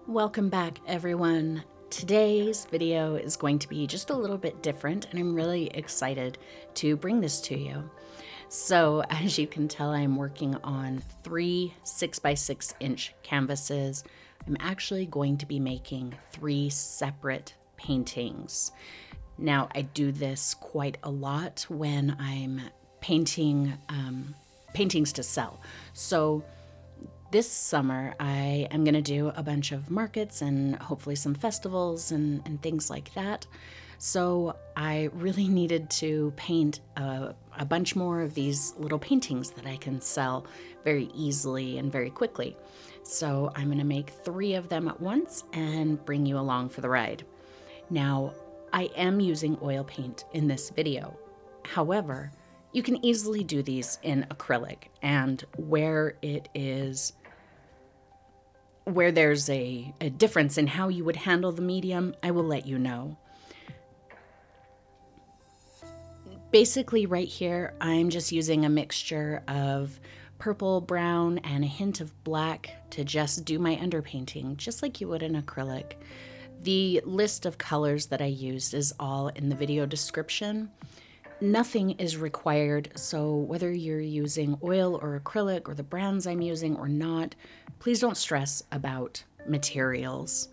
Welcome back, everyone. Today's video is going to be just a little bit different, and I'm really excited to bring this to you. So, as you can tell, I'm working on 3 6x6 inch canvases. I'm actually going to be making 3 separate paintings. Now, I do this quite a lot when I'm painting paintings to sell. So, this summer, I am going to do a bunch of markets and hopefully some festivals and things like that. So I really needed to paint a bunch more of these little paintings that I can sell very easily and very quickly. So I'm going to make 3 of them at once and bring you along for the ride. Now, I am using oil paint in this video. However, you can easily do these in acrylic, and where there's a difference in how you would handle the medium, I will let you know. Basically right here, I'm just using a mixture of purple, brown, and a hint of black to just do my underpainting, just like you would in acrylic. The list of colors that I used is all in the video description. Nothing is required, so whether you're using oil or acrylic or the brands I'm using or not, please don't stress about materials.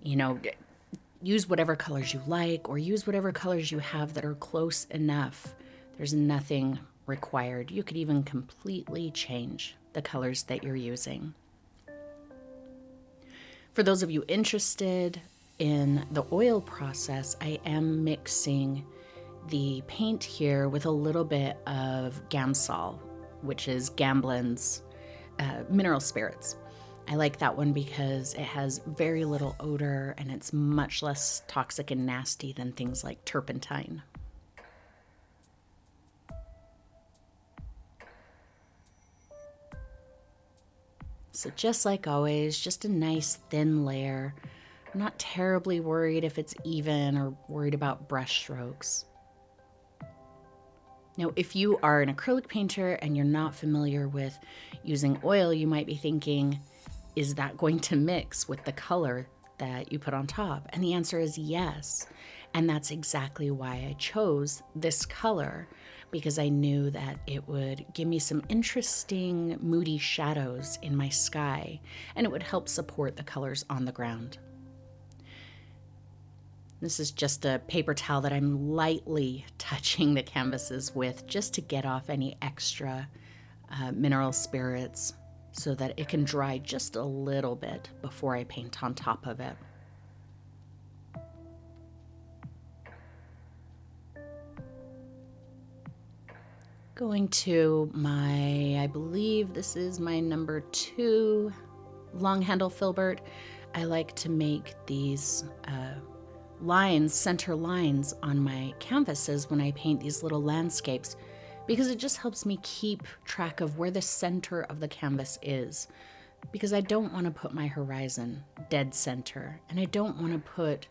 You know, use whatever colors you like or use whatever colors you have that are close enough. There's nothing required. You could even completely change the colors that you're using. For those of you interested in the oil process, I am mixing the paint here with a little bit of Gamsol, which is Gamblin's mineral spirits. I like that one because it has very little odor and it's much less toxic and nasty than things like turpentine. So just like always, just a nice thin layer. I'm not terribly worried if it's even or worried about brush strokes. Now, if you are an acrylic painter and you're not familiar with using oil, you might be thinking, is that going to mix with the color that you put on top? And the answer is yes. And that's exactly why I chose this color, because I knew that it would give me some interesting, moody shadows in my sky, and it would help support the colors on the ground. This is just a paper towel that I'm lightly touching the canvases with just to get off any extra mineral spirits so that it can dry just a little bit before I paint on top of it. Going to my, I believe this is my number 2 long handle filbert. I like to make these center lines on my canvases when I paint these little landscapes, because it just helps me keep track of where the center of the canvas is, because I don't want to put my horizon dead center, and I don't want to put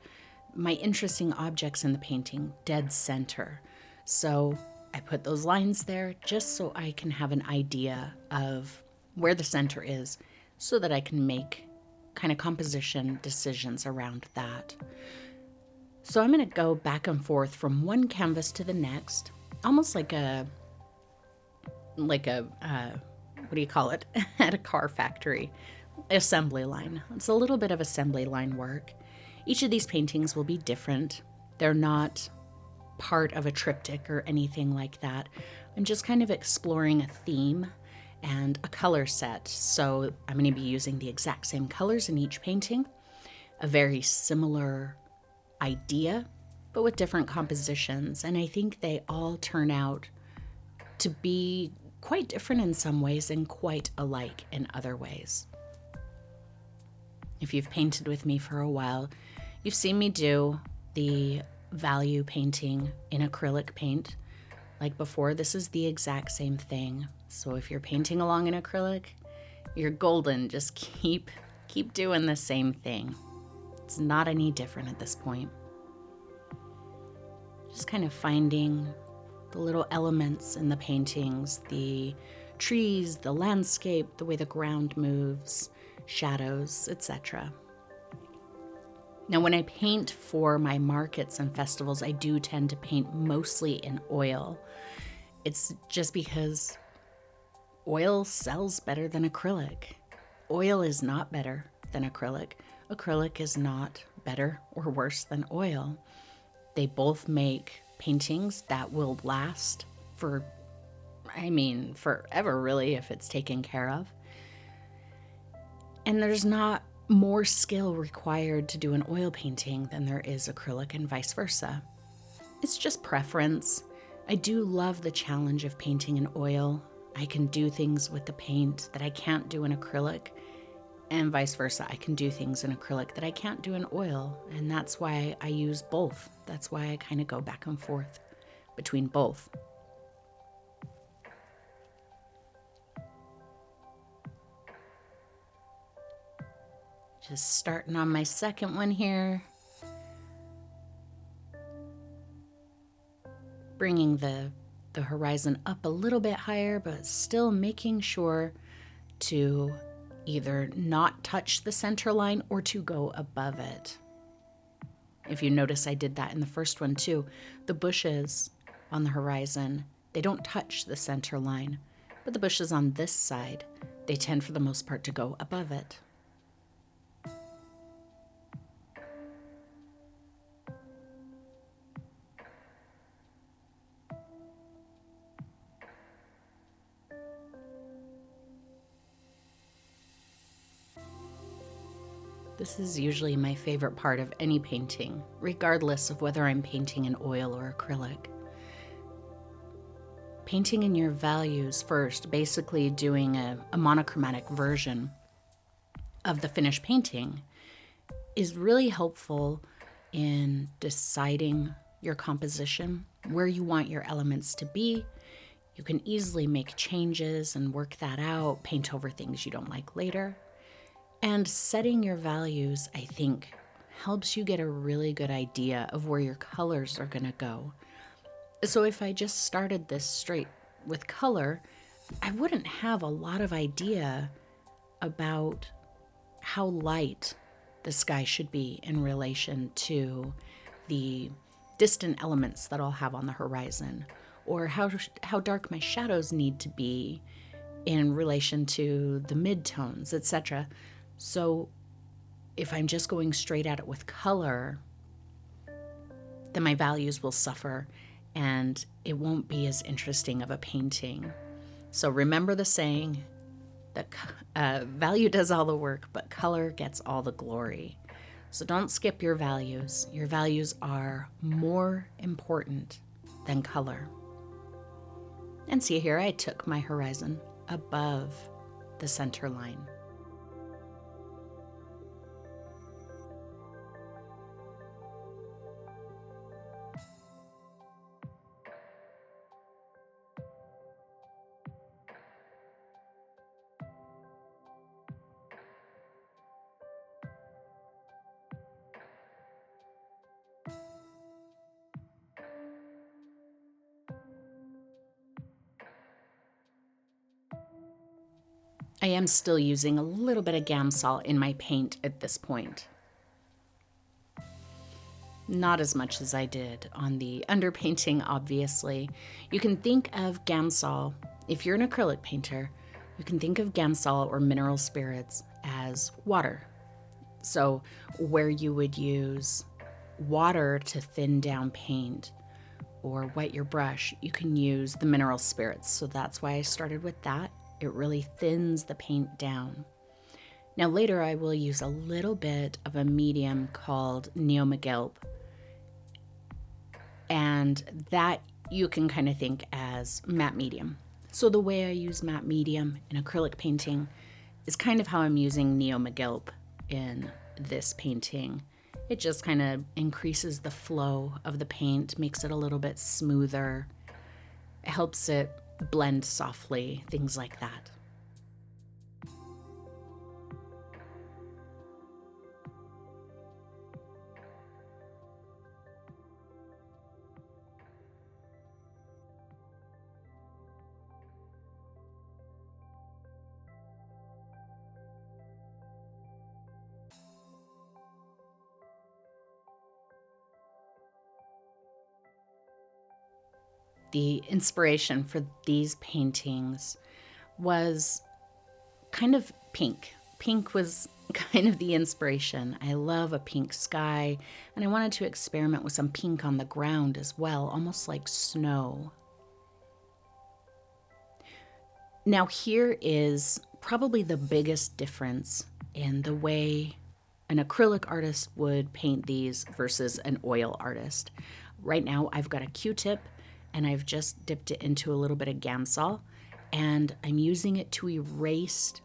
my interesting objects in the painting dead center. So I put those lines there just so I can have an idea of where the center is so that I can make kind of composition decisions around that. So I'm going to go back and forth from one canvas to the next, almost like a what do you call it, at a car factory, assembly line. It's a little bit of assembly line work. Each of these paintings will be different. They're not part of a triptych or anything like that. I'm just kind of exploring a theme and a color set. So I'm going to be using the exact same colors in each painting, a very similar idea, but with different compositions. And I think they all turn out to be quite different in some ways and quite alike in other ways. If you've painted with me for a while, you've seen me do the value painting in acrylic paint. Like before, this is the exact same thing. So if you're painting along in acrylic, you're golden. Just keep doing the same thing. It's not any different at this point. Just kind of finding the little elements in the paintings, the trees, the landscape, the way the ground moves, shadows, etc. Now, when I paint for my markets and festivals, I do tend to paint mostly in oil. It's just because oil sells better than acrylic. Oil is not better than acrylic. Acrylic is not better or worse than oil. They both make paintings that will last for, forever really, if it's taken care of. And there's not more skill required to do an oil painting than there is acrylic, and vice versa. It's just preference. I do love the challenge of painting in oil. I can do things with the paint that I can't do in acrylic, and vice versa. I can do things in acrylic that I can't do in oil, and that's why I use both. That's why I kind of go back and forth between both. Just starting on my second one here. Bringing the horizon up a little bit higher, but still making sure to either not touch the center line or to go above it. If you notice, I did that in the first one too. The bushes on the horizon, they don't touch the center line, but the bushes on this side, they tend for the most part to go above it. This is usually my favorite part of any painting, regardless of whether I'm painting in oil or acrylic. Painting in your values first, basically doing a monochromatic version of the finished painting, is really helpful in deciding your composition, where you want your elements to be. You can easily make changes and work that out, paint over things you don't like later. And setting your values, I think, helps you get a really good idea of where your colors are going to go. So if I just started this straight with color, I wouldn't have a lot of idea about how light the sky should be in relation to the distant elements that I'll have on the horizon, or how dark my shadows need to be in relation to the midtones, etc. So if I'm just going straight at it with color, then my values will suffer and it won't be as interesting of a painting. So remember the saying that value does all the work, but color gets all the glory. So don't skip your values. Your values are more important than color. And see here, I took my horizon above the center line. I am still using a little bit of Gamsol in my paint at this point. Not as much as I did on the underpainting, obviously. You can think of Gamsol, if you're an acrylic painter, you can think of Gamsol or mineral spirits as water. So where you would use water to thin down paint or wet your brush, you can use the mineral spirits. So that's why I started with that. It really thins the paint down. Now later I will use a little bit of a medium called Neomagelp, and that you can kind of think as matte medium. So the way I use matte medium in acrylic painting is kind of how I'm using Neomagelp in this painting. It just kind of increases the flow of the paint, makes it a little bit smoother. It helps it blend softly, things like that. the inspiration for these paintings was kind of pink. Pink was kind of the inspiration. I love a pink sky, and I wanted to experiment with some pink on the ground as well, almost like snow. Now here is probably the biggest difference in the way an acrylic artist would paint these versus an oil artist. Right now I've got a Q-tip and I've just dipped it into a little bit of Gansol, and I'm using it to erase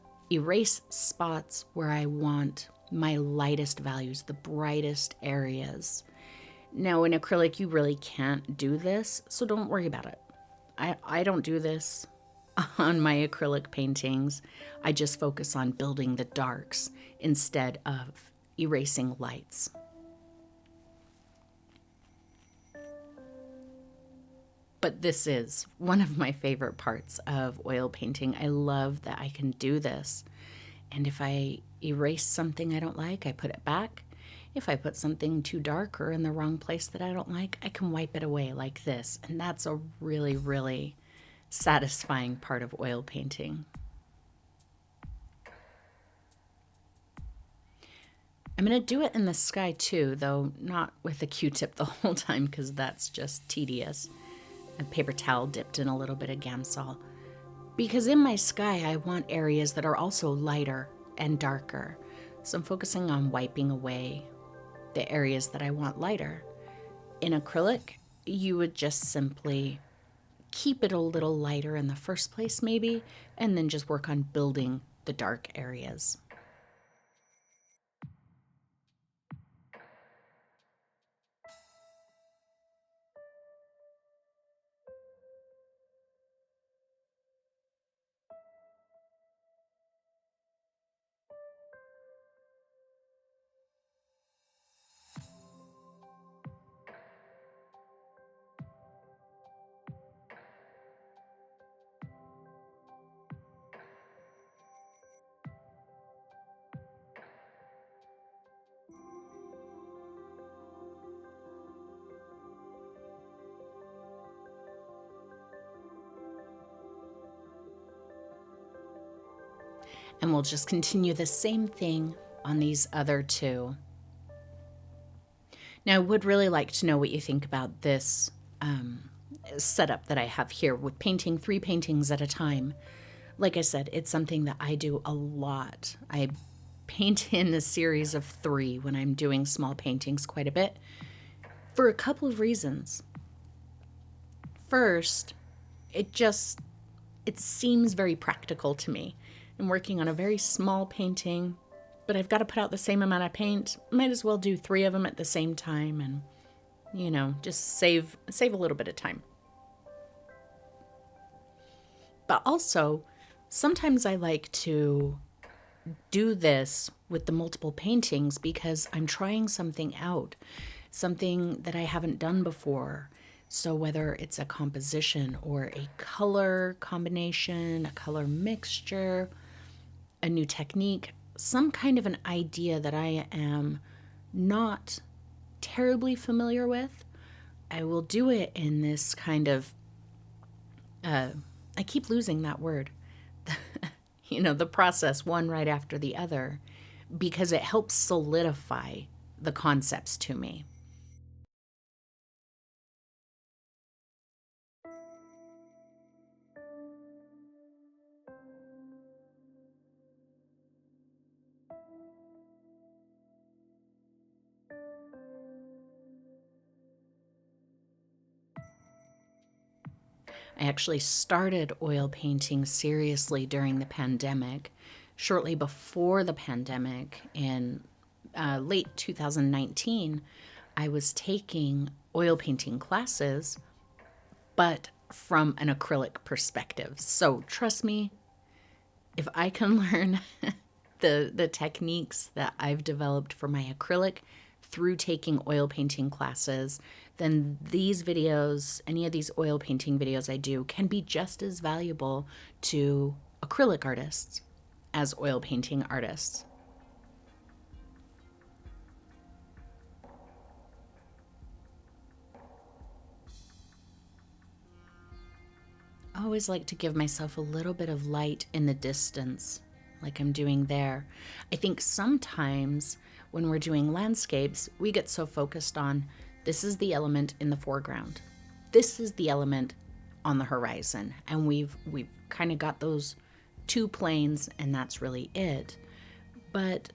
spots where I want my lightest values, the brightest areas. Now in acrylic you really can't do this, so don't worry about it. I don't do this on my acrylic paintings. I just focus on building the darks instead of erasing lights. But this is one of my favorite parts of oil painting. I love that I can do this. And if I erase something I don't like, I put it back. If I put something too dark or in the wrong place that I don't like, I can wipe it away like this. And that's a really, really satisfying part of oil painting. I'm going to do it in the sky too, though not with a Q-tip the whole time because that's just tedious. A paper towel dipped in a little bit of Gansol. Because in my sky, I want areas that are also lighter and darker. So I'm focusing on wiping away the areas that I want lighter. In acrylic, you would just simply keep it a little lighter in the first place maybe, and then just work on building the dark areas. And we'll just continue the same thing on these other two. Now, I would really like to know what you think about this setup that I have here with painting 3 paintings at a time. Like I said, it's something that I do a lot. I paint in a series of 3 when I'm doing small paintings quite a bit for a couple of reasons. First, it seems very practical to me. I'm working on a very small painting, but I've got to put out the same amount of paint. Might as well do 3 of them at the same time and, just save a little bit of time. But also, sometimes I like to do this with the multiple paintings because I'm trying something out, something that I haven't done before. So whether it's a composition or a color combination, a color mixture, a new technique, some kind of an idea that I am not terribly familiar with, I will do it in this kind of, I keep losing that word, the process one right after the other, because it helps solidify the concepts to me. I actually started oil painting seriously during the pandemic. Shortly before the pandemic, in late 2019, I was taking oil painting classes, but from an acrylic perspective. So trust me, if I can learn the techniques that I've developed for my acrylic through taking oil painting classes, then these videos, any of these oil painting videos I do, can be just as valuable to acrylic artists as oil painting artists. always like to give myself a little bit of light in the distance, like I'm doing there. I think sometimes when we're doing landscapes, we get so focused on this is the element in the foreground. This is the element on the horizon. And we've kind of got those two planes, and that's really it. But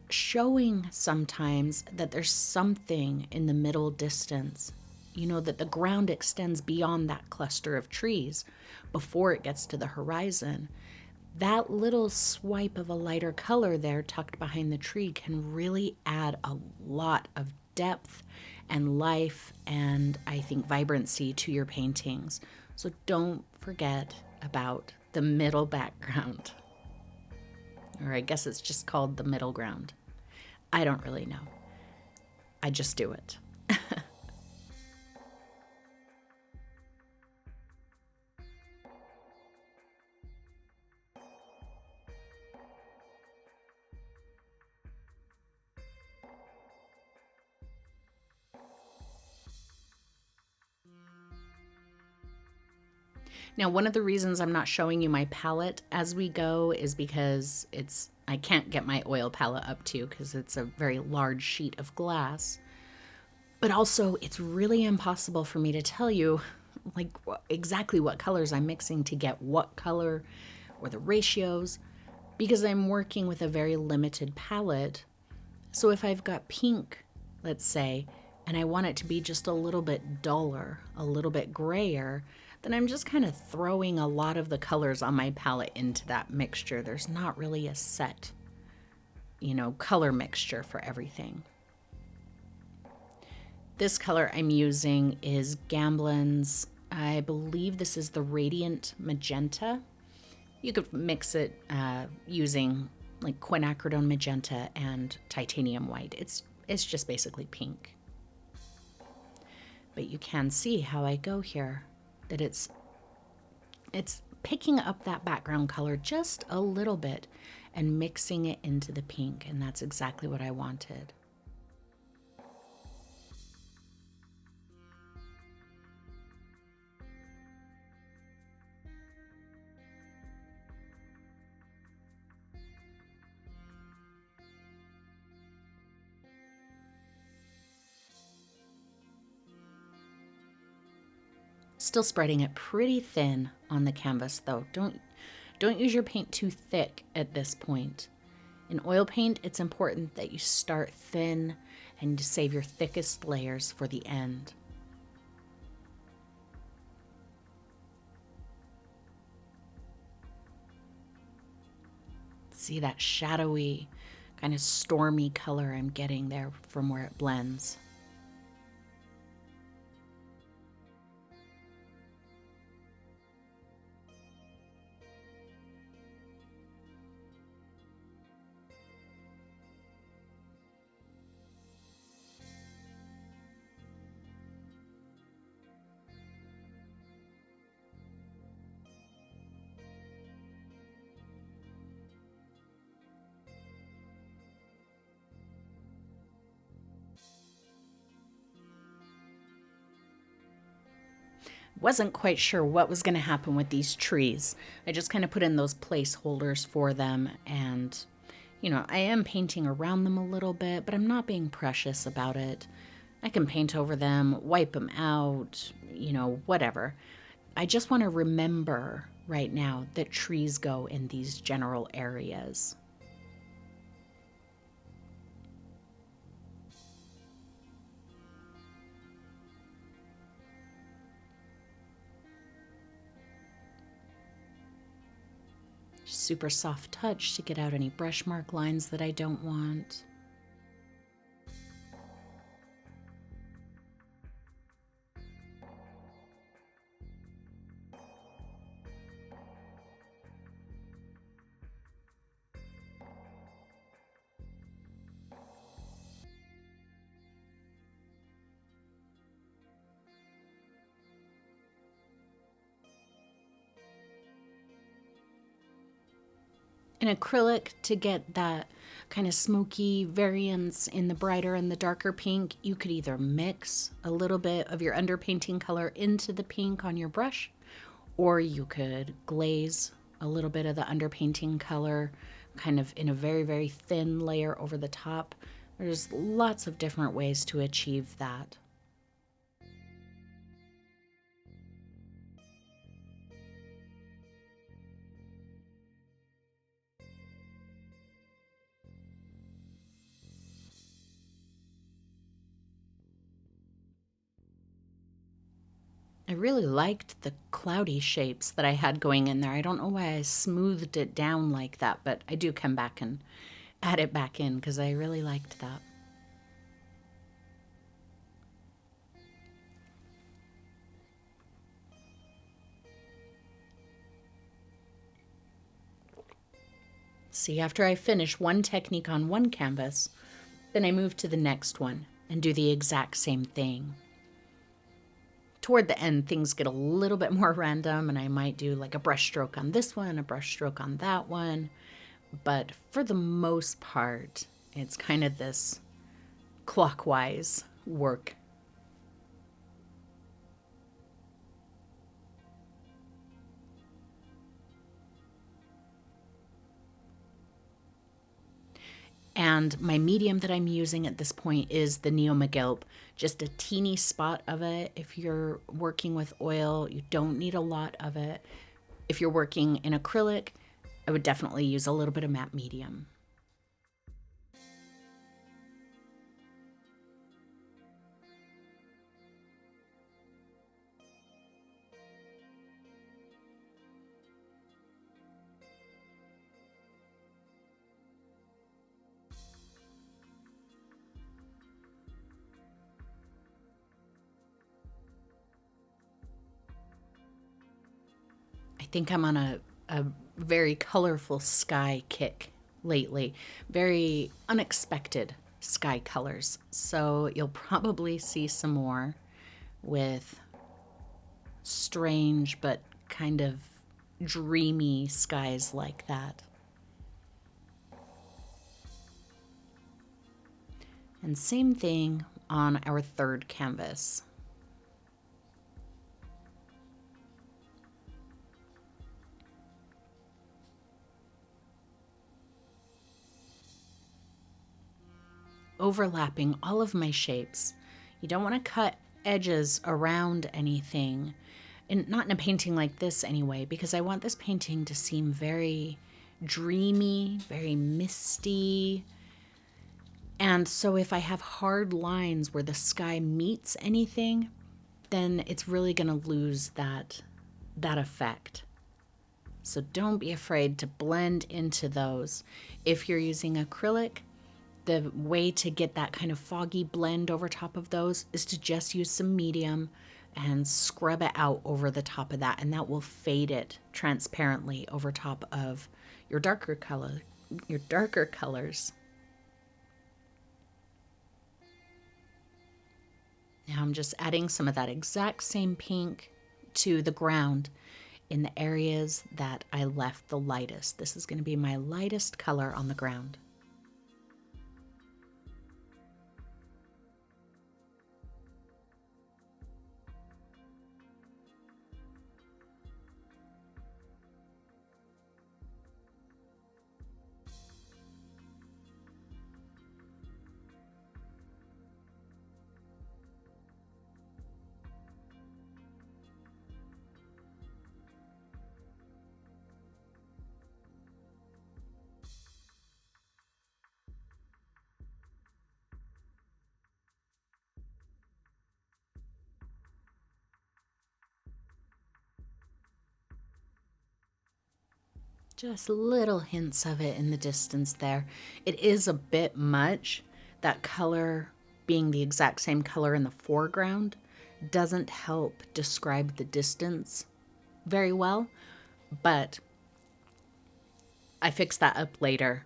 showing sometimes that there's something in the middle distance, that the ground extends beyond that cluster of trees before it gets to the horizon. That little swipe of a lighter color there tucked behind the tree can really add a lot of depth and life and I think vibrancy to your paintings. So don't forget about the middle background. Or I guess it's just called the middle ground. I don't really know. I just do it. Now, one of the reasons I'm not showing you my palette as we go is because I can't get my oil palette up to because it's a very large sheet of glass. But also, it's really impossible for me to tell you exactly what colors I'm mixing to get what color or the ratios because I'm working with a very limited palette. So if I've got pink, let's say, and I want it to be just a little bit duller, a little bit grayer, then I'm just kind of throwing a lot of the colors on my palette into that mixture. There's not really a set, color mixture for everything. This color I'm using is Gamblin's, I believe this is the Radiant Magenta. You could mix it using like Quinacridone Magenta and Titanium White. It's just basically pink. But you can see how I go here, that it's picking up that background color just a little bit and mixing it into the pink, and that's exactly what I wanted. Still spreading it pretty thin on the canvas though. Don't use your paint too thick at this point. In oil paint, it's important that you start thin and to save your thickest layers for the end. See that shadowy, kind of stormy color I'm getting there from where it blends. Wasn't quite sure what was going to happen with these trees. I just kind of put in those placeholders for them, and I am painting around them a little bit, but I'm not being precious about it. I can paint over them, wipe them out, whatever. I just want to remember right now that trees go in these general areas. Super soft touch to get out any brush mark lines that I don't want. In acrylic, to get that kind of smoky variance in the brighter and the darker pink, you could either mix a little bit of your underpainting color into the pink on your brush, Or you could glaze a little bit of the underpainting color kind of in a very, very thin layer over the top. There's lots of different ways to achieve that. I really liked the cloudy shapes that I had going in there. I don't know why I smoothed it down like that, but I do come back and add it back in because I really liked that. See, after I finish one technique on one canvas, then I move to the next one and do the exact same thing. Toward the end, things get a little bit more random, and I might do like a brush stroke on this one, a brush stroke on that one. But for the most part, it's kind of this clockwise work. And my medium that I'm using at this point is the Neo Magilp, just a teeny spot of it. If you're working with oil, you don't need a lot of it. If you're working in acrylic, I would definitely use a little bit of matte medium. I think I'm on a very colorful sky kick lately, very unexpected sky colors. So you'll probably see some more with strange but kind of dreamy skies like that. And same thing on our third canvas. Overlapping all of my shapes. You don't want to cut edges around anything, and not in a painting like this anyway, because I want this painting to seem very dreamy, very misty. And so if I have hard lines where the sky meets anything, then it's really going to lose that effect. So don't be afraid to blend into those. If you're using acrylic, the way to get that kind of foggy blend over top of those is to just use some medium and scrub it out over the top of that, and that will fade it transparently over top of your darker colors. Now I'm just adding some of that exact same pink to the ground in the areas that I left the lightest. This is going to be my lightest color on the ground. Just little hints of it in the distance there. It is a bit much. That color being the exact same color in the foreground doesn't help describe the distance very well, but I fixed that up later.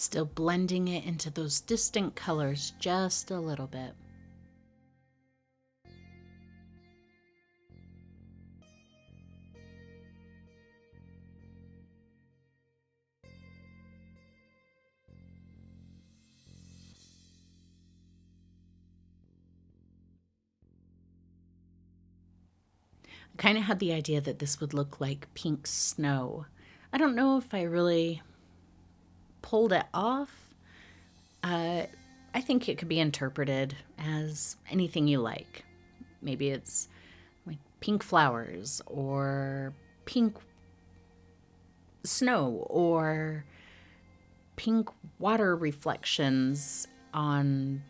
Still blending it into those distant colors just a little bit. I kind of had the idea that this would look like pink snow. I don't know if I really pulled it off. I think it could be interpreted as anything you like. Maybe it's like pink flowers or pink snow or pink water reflections on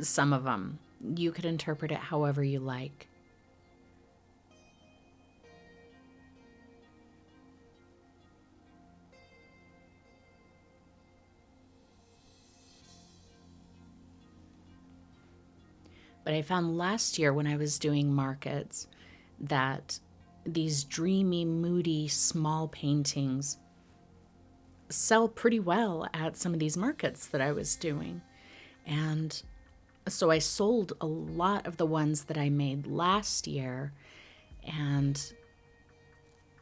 some of them. You could interpret it however you like. But I found last year when I was doing markets that these dreamy, moody, small paintings sell pretty well at some of these markets that I was doing. And so I sold a lot of the ones that I made last year. And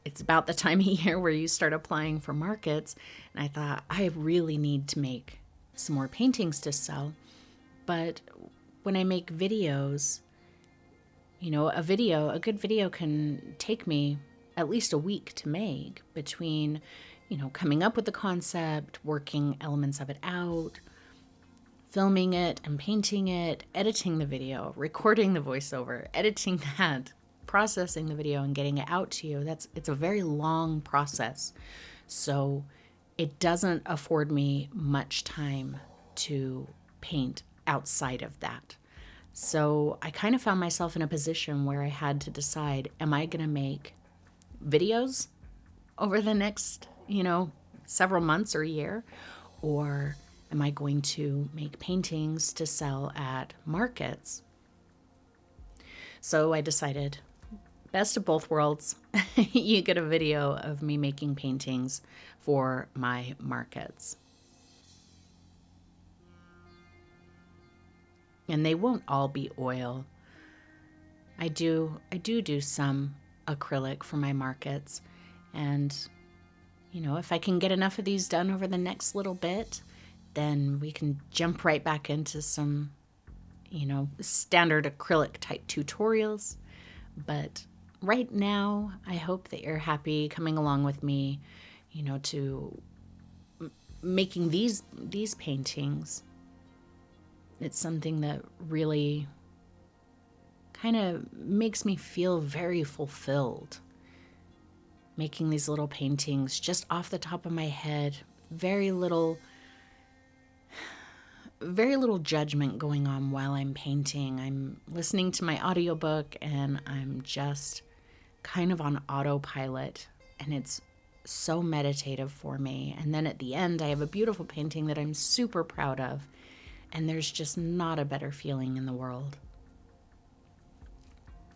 it's about the time of year where you start applying for markets. And I thought, I really need to make some more paintings to sell. But when I make videos, a good video can take me at least a week to make between, coming up with the concept, working elements of it out, filming it and painting it, editing the video, recording the voiceover, editing that, processing the video and getting it out to you. It's a very long process. So it doesn't afford me much time to paint outside of that. So I kind of found myself in a position where I had to decide, am I going to make videos over the next, several months or a year? Or am I going to make paintings to sell at markets? So I decided, best of both worlds. You get a video of me making paintings for my markets. And they won't all be oil. I do some acrylic for my markets. And, if I can get enough of these done over the next little bit, then we can jump right back into some, standard acrylic type tutorials. But right now, I hope that you're happy coming along with me, to making these paintings. It's something that really kind of makes me feel very fulfilled. Making these little paintings just off the top of my head, very little judgment going on while I'm painting. I'm listening to my audiobook and I'm just kind of on autopilot, and it's so meditative for me. And then at the end, I have a beautiful painting that I'm super proud of. And there's just not a better feeling in the world.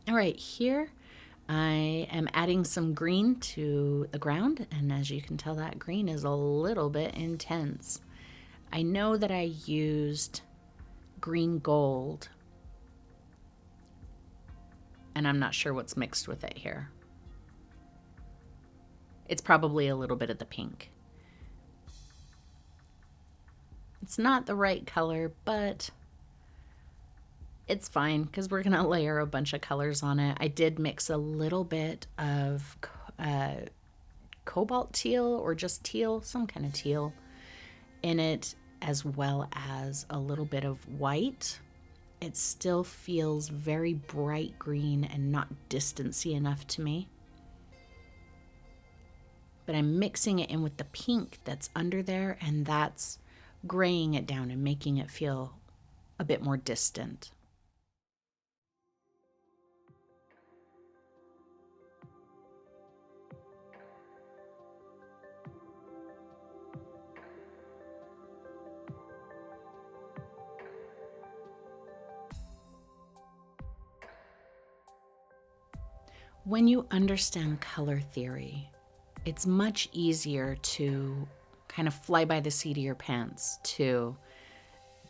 All right, here I am adding some green to the ground. And as you can tell, that green is a little bit intense. I know that I used green gold. And I'm not sure what's mixed with it here. It's probably a little bit of the pink. It's not the right color, but it's fine because we're going to layer a bunch of colors on it. I did mix a little bit of cobalt teal or just teal, some kind of teal in it, as well as a little bit of white. It still feels very bright green and not distancy enough to me. But I'm mixing it in with the pink that's under there, and that's graying it down and making it feel a bit more distant. When you understand color theory, it's much easier to kind of fly by the seat of your pants to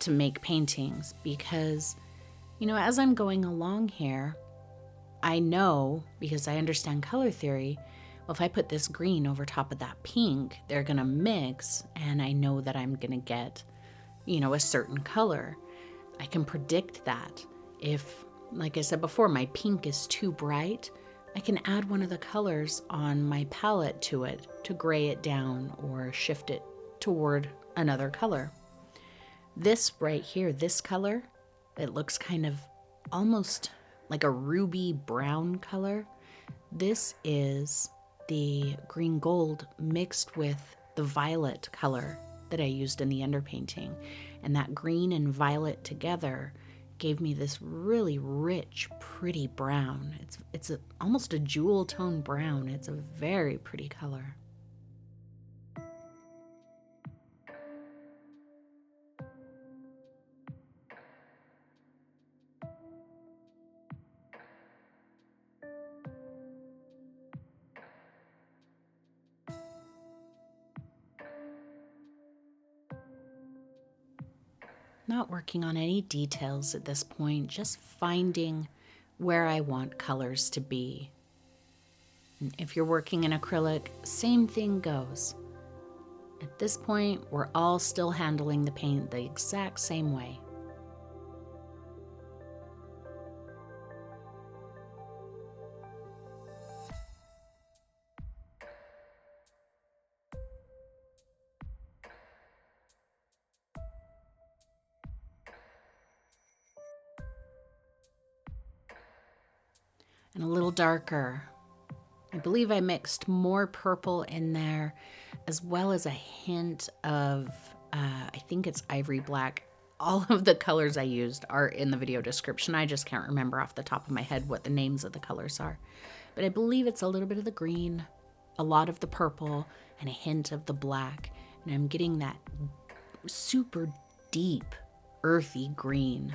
make paintings, because, you know, as I'm going along here, I know, because I understand color theory, well, if I put this green over top of that pink, they're going to mix, and I know that I'm going to get, you know, a certain color. I can predict that. If, like I said before, my pink is too bright, I can add one of the colors on my palette to it to gray it down or shift it toward another color. This right here, this color, it looks kind of almost like a ruby brown color. This is the green gold mixed with the violet color that I used in the underpainting. And that green and violet together gave me this really rich, pretty brown. It's almost a jewel tone brown. It's a very pretty color. Not working on any details at this point, just finding where I want colors to be. And if you're working in acrylic, same thing goes. At this point, we're all still handling the paint the exact same way. And a little darker. I believe I mixed more purple in there, as well as a hint of, I think it's ivory black. All of the colors I used are in the video description. I just can't remember off the top of my head what the names of the colors are. But I believe it's a little bit of the green, a lot of the purple, and a hint of the black. And I'm getting that super deep, earthy green.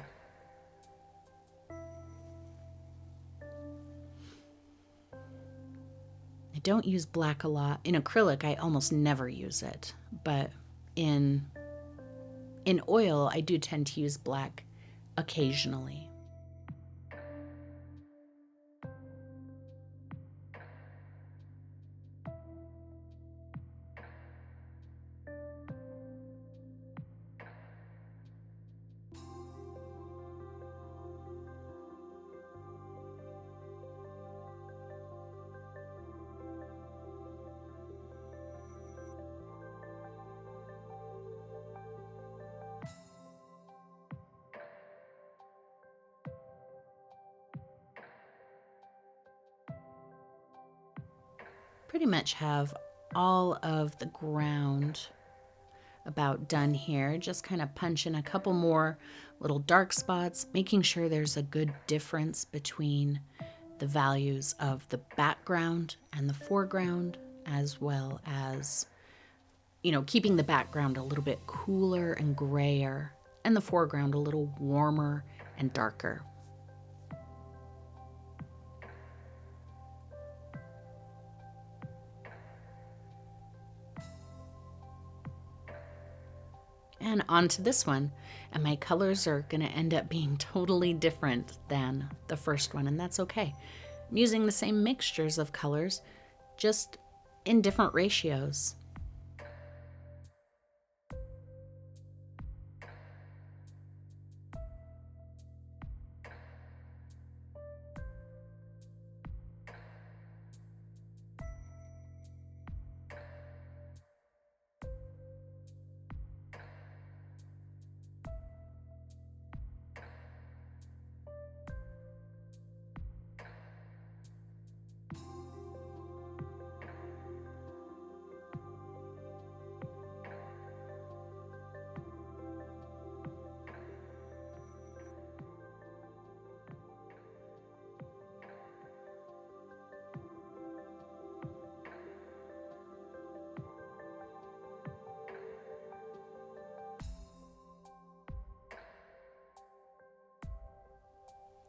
I don't use black a lot. In acrylic, I almost never use it. But in oil, I do tend to use black occasionally. Pretty much have all of the ground about done here. Just kind of punch in a couple more little dark spots, making sure there's a good difference between the values of the background and the foreground, as well as, you know, keeping the background a little bit cooler and grayer and the foreground a little warmer and darker. And onto this one, and my colors are going to end up being totally different than the first one, and that's okay. I'm using the same mixtures of colors, just in different ratios.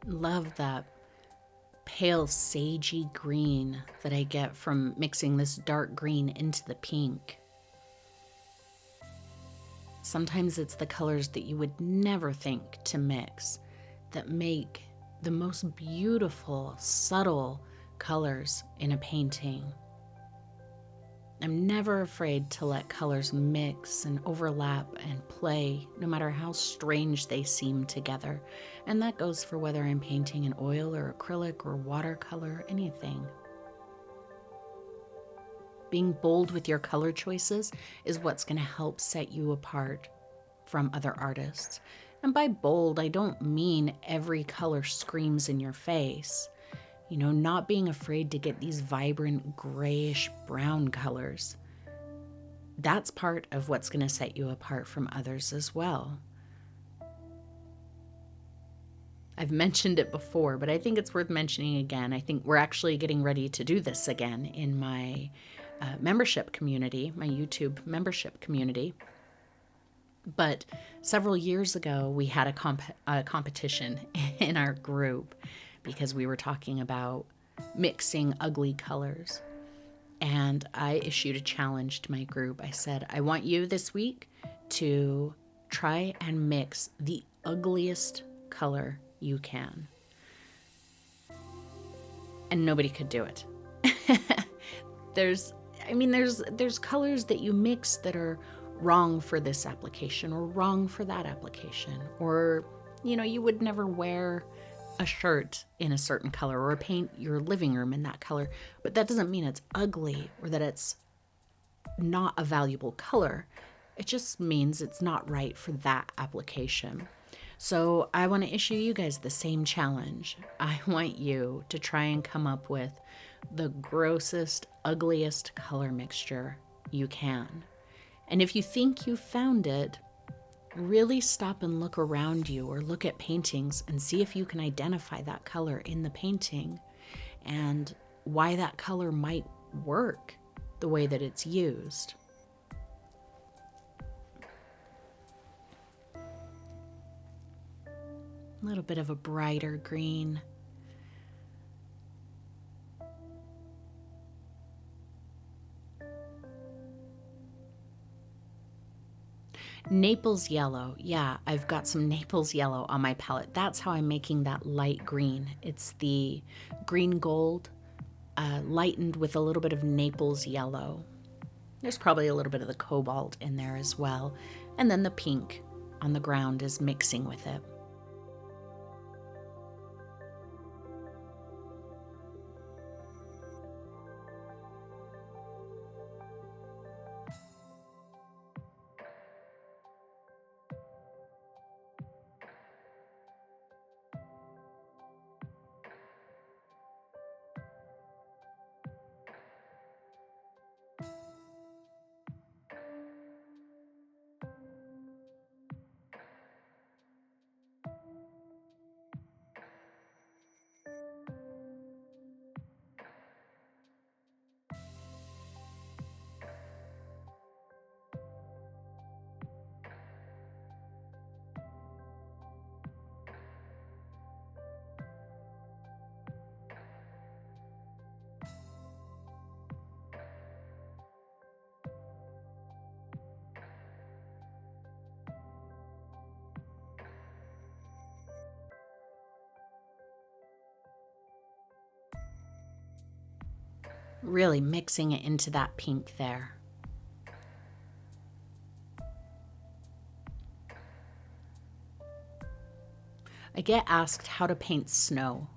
Love that pale sagey green that I get from mixing this dark green into the pink. Sometimes it's the colors that you would never think to mix that make the most beautiful, subtle colors in a painting. I'm never afraid to let colors mix and overlap and play, no matter how strange they seem together. And that goes for whether I'm painting in oil or acrylic or watercolor, anything. Being bold with your color choices is what's going to help set you apart from other artists. And by bold, I don't mean every color screams in your face. You know, not being afraid to get these vibrant grayish brown colors. That's part of what's going to set you apart from others as well. I've mentioned it before, but I think it's worth mentioning again. I think we're actually getting ready to do this again in my membership community, my YouTube membership community. But several years ago, we had a competition in our group because we were talking about mixing ugly colors. And I issued a challenge to my group. I said, I want you this week to try and mix the ugliest color you can. And nobody could do it. There's colors that you mix that are wrong for this application or wrong for that application. Or, you would never wear a shirt in a certain color or paint your living room in that color. But that doesn't mean it's ugly or that it's not a valuable color. It just means it's not right for that application. So I want to issue you guys the same challenge. I want you to try and come up with the grossest, ugliest color mixture you can. And if you think you've found it, really stop and look around you or look at paintings and see if you can identify that color in the painting and why that color might work the way that it's used. A little bit of a brighter green. Naples Yellow. Yeah, I've got some Naples Yellow on my palette. That's how I'm making that light green. It's the green gold lightened with a little bit of Naples Yellow. There's probably a little bit of the cobalt in there as well. And then the pink on the ground is mixing with it. Really mixing it into that pink there. I get asked how to paint snow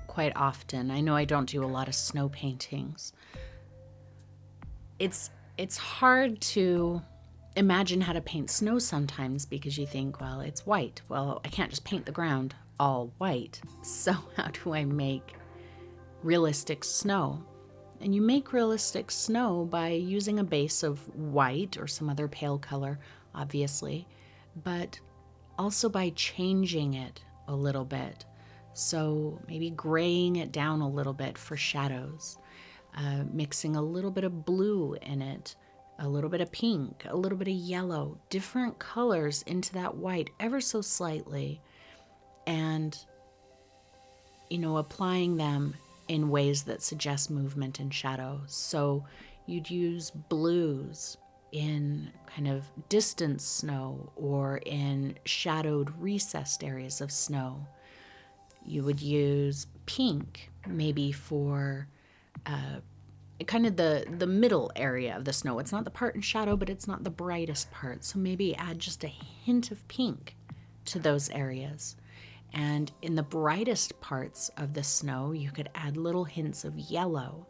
quite often. I know I don't do a lot of snow paintings. It's hard to imagine how to paint snow sometimes because you think, well, it's white. Well, I can't just paint the ground all white. So how do I make realistic snow? And you make realistic snow by using a base of white or some other pale color, obviously, but also by changing it a little bit. So maybe graying it down a little bit for shadows, mixing a little bit of blue in it, a little bit of pink, a little bit of yellow, different colors into that white ever so slightly, and, applying them in ways that suggest movement and shadow. So you'd use blues in kind of distant snow or in shadowed recessed areas of snow. You would use pink maybe for kind of the middle area of the snow. It's not the part in shadow, but it's not the brightest part. So maybe add just a hint of pink to those areas. And in the brightest parts of the snow, you could add little hints of yellow.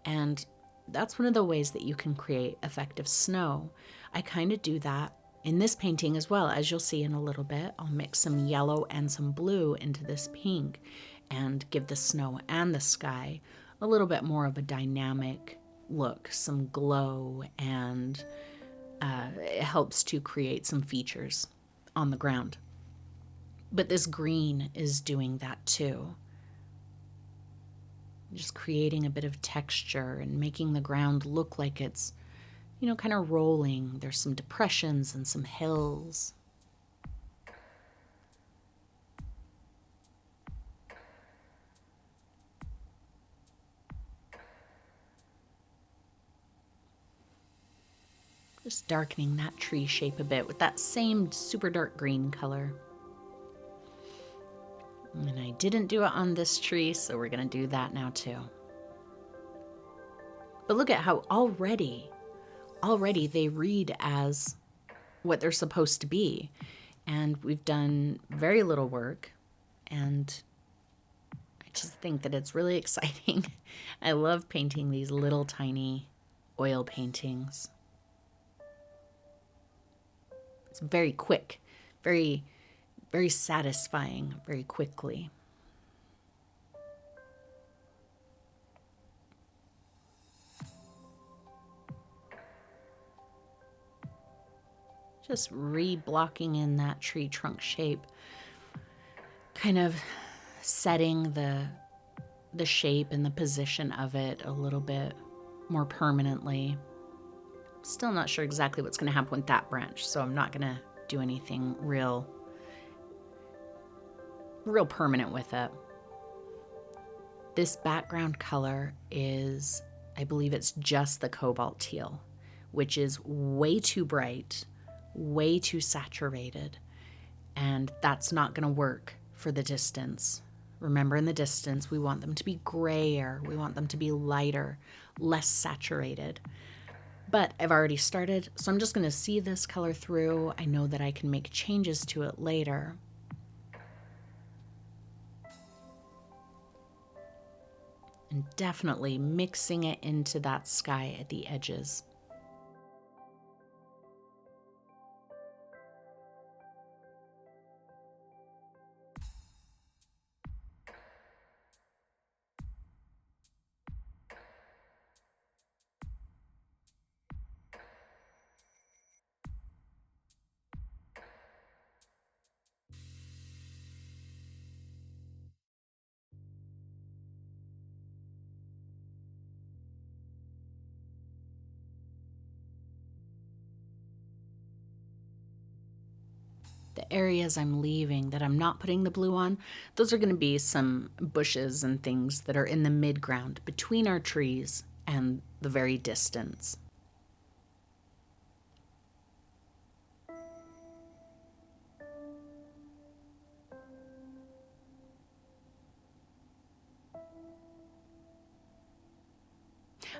And that's one of the ways that you can create effective snow. I kind of do that in this painting as well. As you'll see in a little bit, I'll mix some yellow and some blue into this pink and give the snow and the sky a little bit more of a dynamic look, some glow, and it helps to create some features on the ground. But this green is doing that too. Just creating a bit of texture and making the ground look like it's, kind of rolling. There's some depressions and some hills. Just darkening that tree shape a bit with that same super dark green color. And I didn't do it on this tree, so we're going to do that now too. But look at how already they read as what they're supposed to be. And we've done very little work, and I just think that it's really exciting. I love painting these little tiny oil paintings. It's very quick, very, very satisfying, very quickly. Just re-blocking in that tree trunk shape, kind of setting the shape and the position of it a little bit more permanently. Still not sure exactly what's going to happen with that branch, so I'm not going to do anything real permanent with it. This background color is, I believe it's just the cobalt teal, which is way too bright, way too saturated, and that's not going to work for the distance. Remember, in the distance, we want them to be grayer, we want them to be lighter, less saturated. But I've already started, so I'm just going to see this color through. I know that I can make changes to it later. And definitely mixing it into that sky at the edges. The areas I'm leaving that I'm not putting the blue on, those are going to be some bushes and things that are in the mid-ground between our trees and the very distance.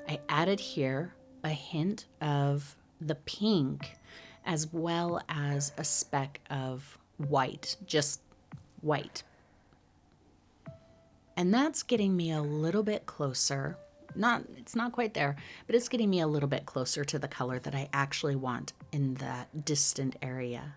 I added here a hint of the pink as well as a speck of white, just white. And that's getting me a little bit closer. It's not quite there, but it's getting me a little bit closer to the color that I actually want in that distant area.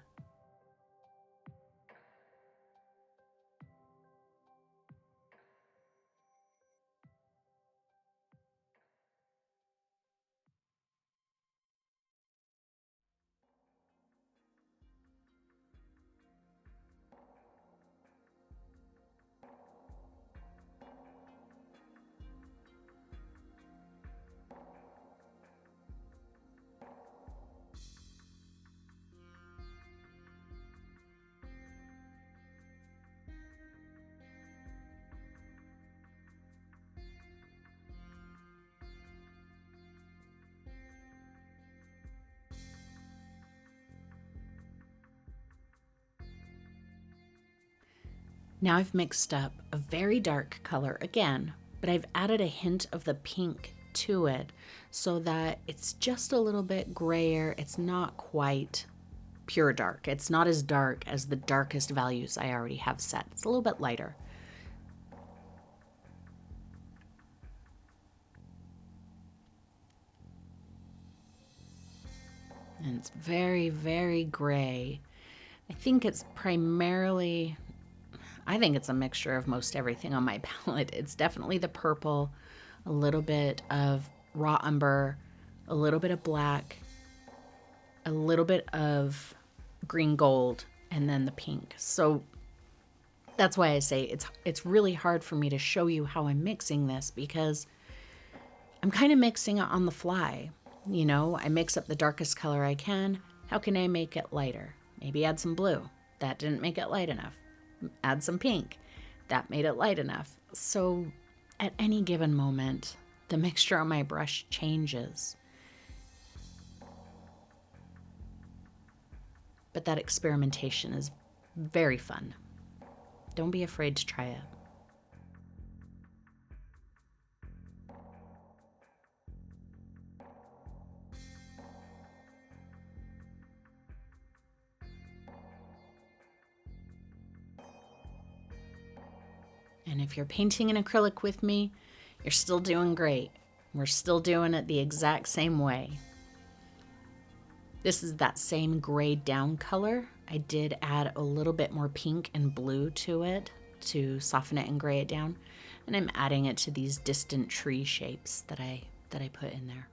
Now I've mixed up a very dark color again, but I've added a hint of the pink to it so that it's just a little bit grayer. It's not quite pure dark. It's not as dark as the darkest values I already have set. It's a little bit lighter. And it's very, very gray. I think it's a mixture of most everything on my palette. It's definitely the purple, a little bit of raw umber, a little bit of black, a little bit of green gold, and then the pink. So that's why I say it's really hard for me to show you how I'm mixing this, because I'm kind of mixing it on the fly. You know, I mix up the darkest color I can. How can I make it lighter? Maybe add some blue. That didn't make it light enough. Add some pink. That made it light enough. So at any given moment, the mixture on my brush changes. But that experimentation is very fun. Don't be afraid to try it. And if you're painting in acrylic with me, you're still doing great. We're still doing it the exact same way. This is that same grayed down color. I did add a little bit more pink and blue to it to soften it and gray it down. And I'm adding it to these distant tree shapes that I put in there.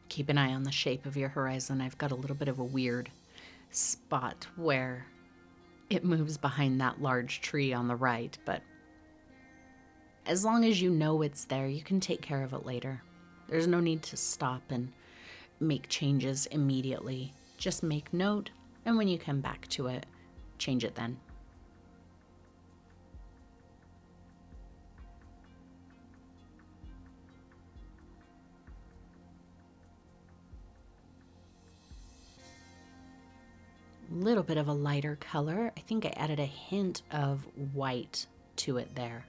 Keep an eye on the shape of your horizon. I've got a little bit of a weird spot where it moves behind that large tree on the right, but as long as you know it's there, you can take care of it later. There's no need to stop and make changes immediately. Just make note, and when you come back to it, change it then. Little bit of a lighter color. I think I added a hint of white to it there.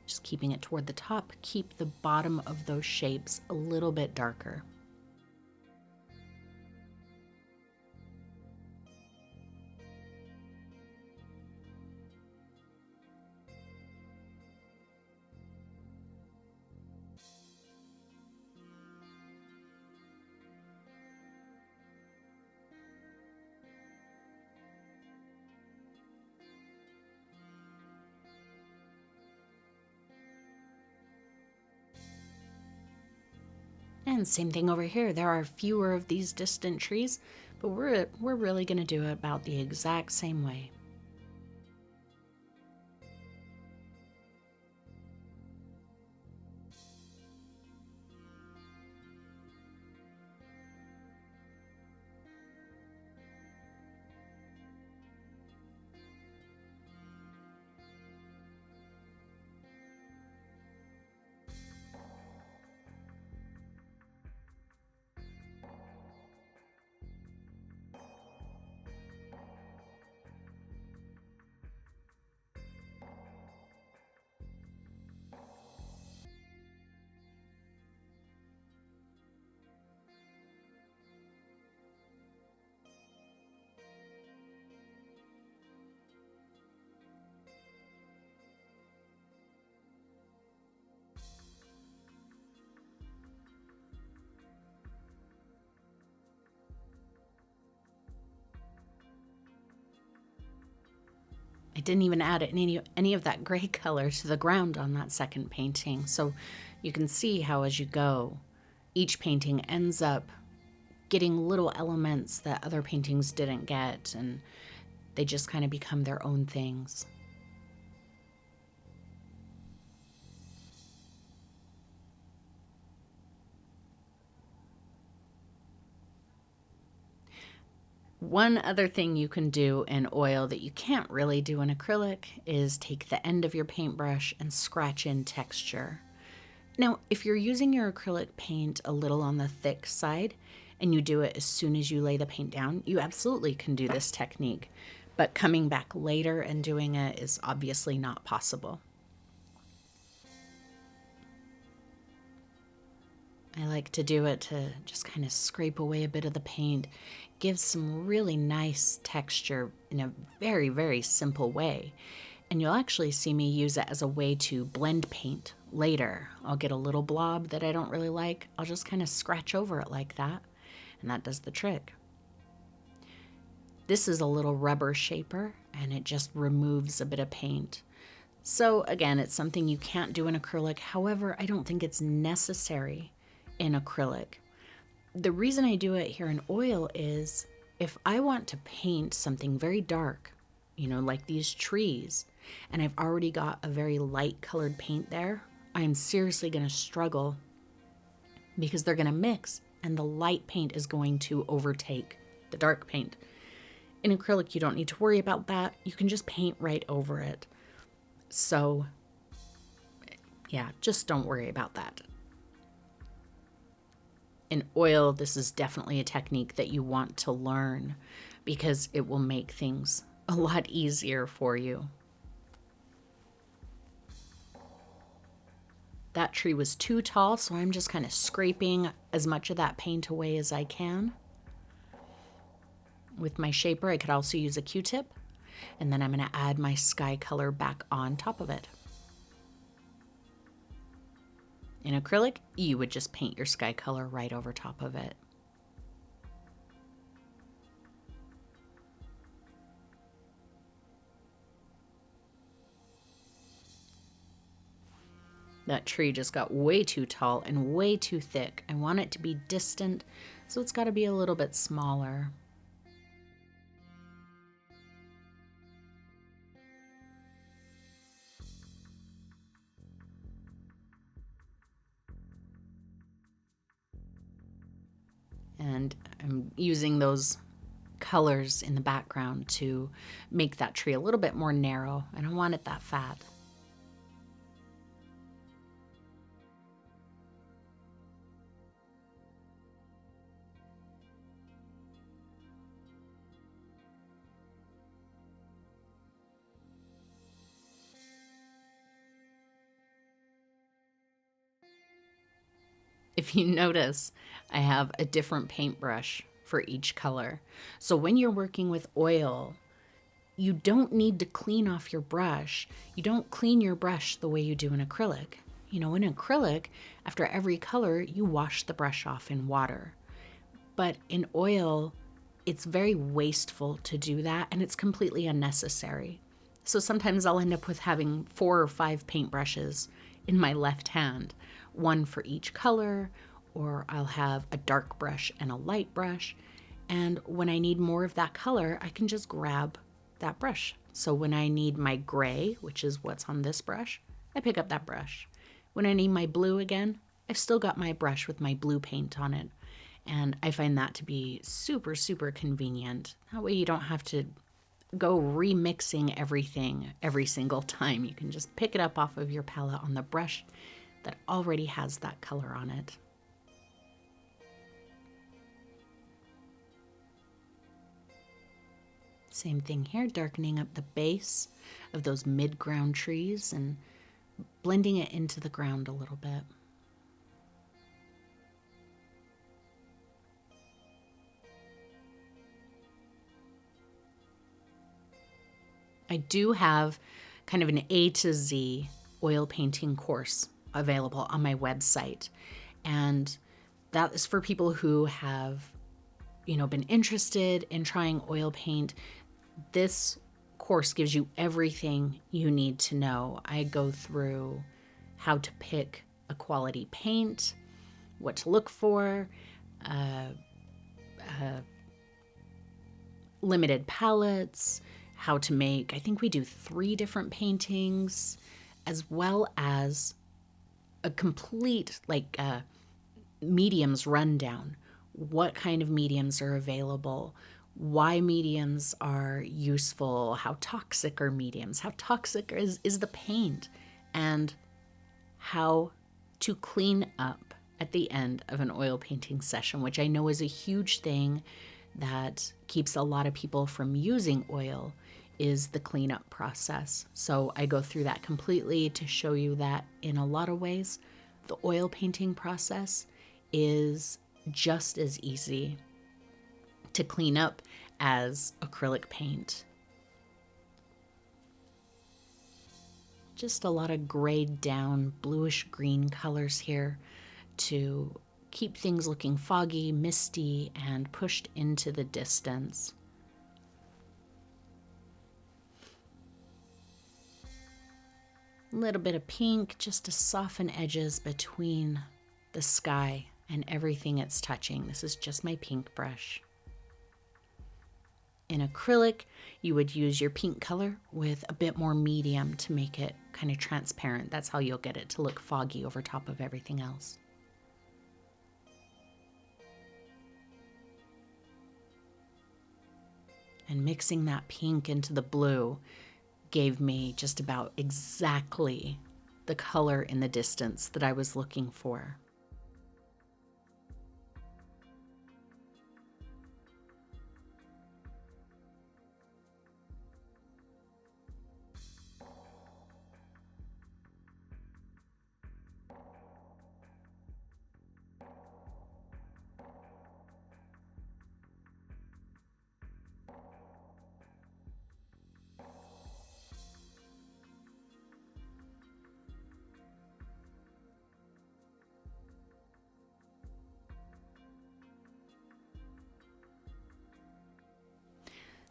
Just keeping it toward the top, keep the bottom of those shapes a little bit darker. And same thing over here. There are fewer of these distant trees, but we're really going to do it about the exact same way. I didn't even add any of that gray color to the ground on that second painting. So you can see how as you go, each painting ends up getting little elements that other paintings didn't get. And They just kind of become their own things. One other thing you can do in oil that you can't really do in acrylic is take the end of your paintbrush and scratch in texture. Now, if you're using your acrylic paint a little on the thick side and you do it as soon as you lay the paint down, you absolutely can do this technique. But coming back later and doing it is obviously not possible. I like to do it to just kind of scrape away a bit of the paint, give some really nice texture in a very, very simple way. And you'll actually see me use it as a way to blend paint later. I'll get a little blob that I don't really like. I'll just kind of scratch over it like that, and that does the trick. This is a little rubber shaper, and it just removes a bit of paint. So again, it's something you can't do in acrylic. However, I don't think it's necessary in acrylic. The reason I do it here in oil is if I want to paint something very dark, like these trees, and I've already got a very light colored paint there, I'm seriously going to struggle because they're going to mix and the light paint is going to overtake the dark paint. In acrylic, you don't need to worry about that. You can just paint right over it. So yeah, just don't worry about that. In oil, this is definitely a technique that you want to learn because it will make things a lot easier for you. That tree was too tall, so I'm just kind of scraping as much of that paint away as I can. With my shaper, I could also use a Q-tip, and then I'm going to add my sky color back on top of it. In acrylic, you would just paint your sky color right over top of it. That tree just got way too tall and way too thick. I want it to be distant, so it's got to be a little bit smaller. And I'm using those colors in the background to make that tree a little bit more narrow. I don't want it that fat. If you notice, I have a different paintbrush for each color. So when you're working with oil, you don't need to clean off your brush. You don't clean your brush the way you do in acrylic. In acrylic, after every color, you wash the brush off in water. But in oil, it's very wasteful to do that, and it's completely unnecessary. So sometimes I'll end up with having 4 or 5 paintbrushes in my left hand, one for each color, or I'll have a dark brush and a light brush. And when I need more of that color, I can just grab that brush. So when I need my gray, which is what's on this brush, I pick up that brush. When I need my blue again, I've still got my brush with my blue paint on it. And I find that to be super, super convenient. That way you don't have to go remixing everything every single time. You can just pick it up off of your palette on the brush that already has that color on it. Same thing here, darkening up the base of those mid-ground trees and blending it into the ground a little bit. I do have kind of an A to Z oil painting course available on my website. And that is for people who have, been interested in trying oil paint. This course gives you everything you need to know. I go through how to pick a quality paint, what to look for, limited palettes, how to make, I think we do 3 different paintings, as well as a complete mediums rundown. What kind of mediums are available? Why mediums are useful? How toxic are mediums? How toxic is the paint? And how to clean up at the end of an oil painting session, which I know is a huge thing that keeps a lot of people from using oil, is the cleanup process. So I go through that completely to show you that in a lot of ways, the oil painting process is just as easy to clean up as acrylic paint. Just a lot of grayed down bluish green colors here to keep things looking foggy, misty, and pushed into the distance. A little bit of pink just to soften edges between the sky and everything it's touching. This is just my pink brush. In acrylic, you would use your pink color with a bit more medium to make it kind of transparent. That's how you'll get it to look foggy over top of everything else. And mixing that pink into the blue gave me just about exactly the color in the distance that I was looking for.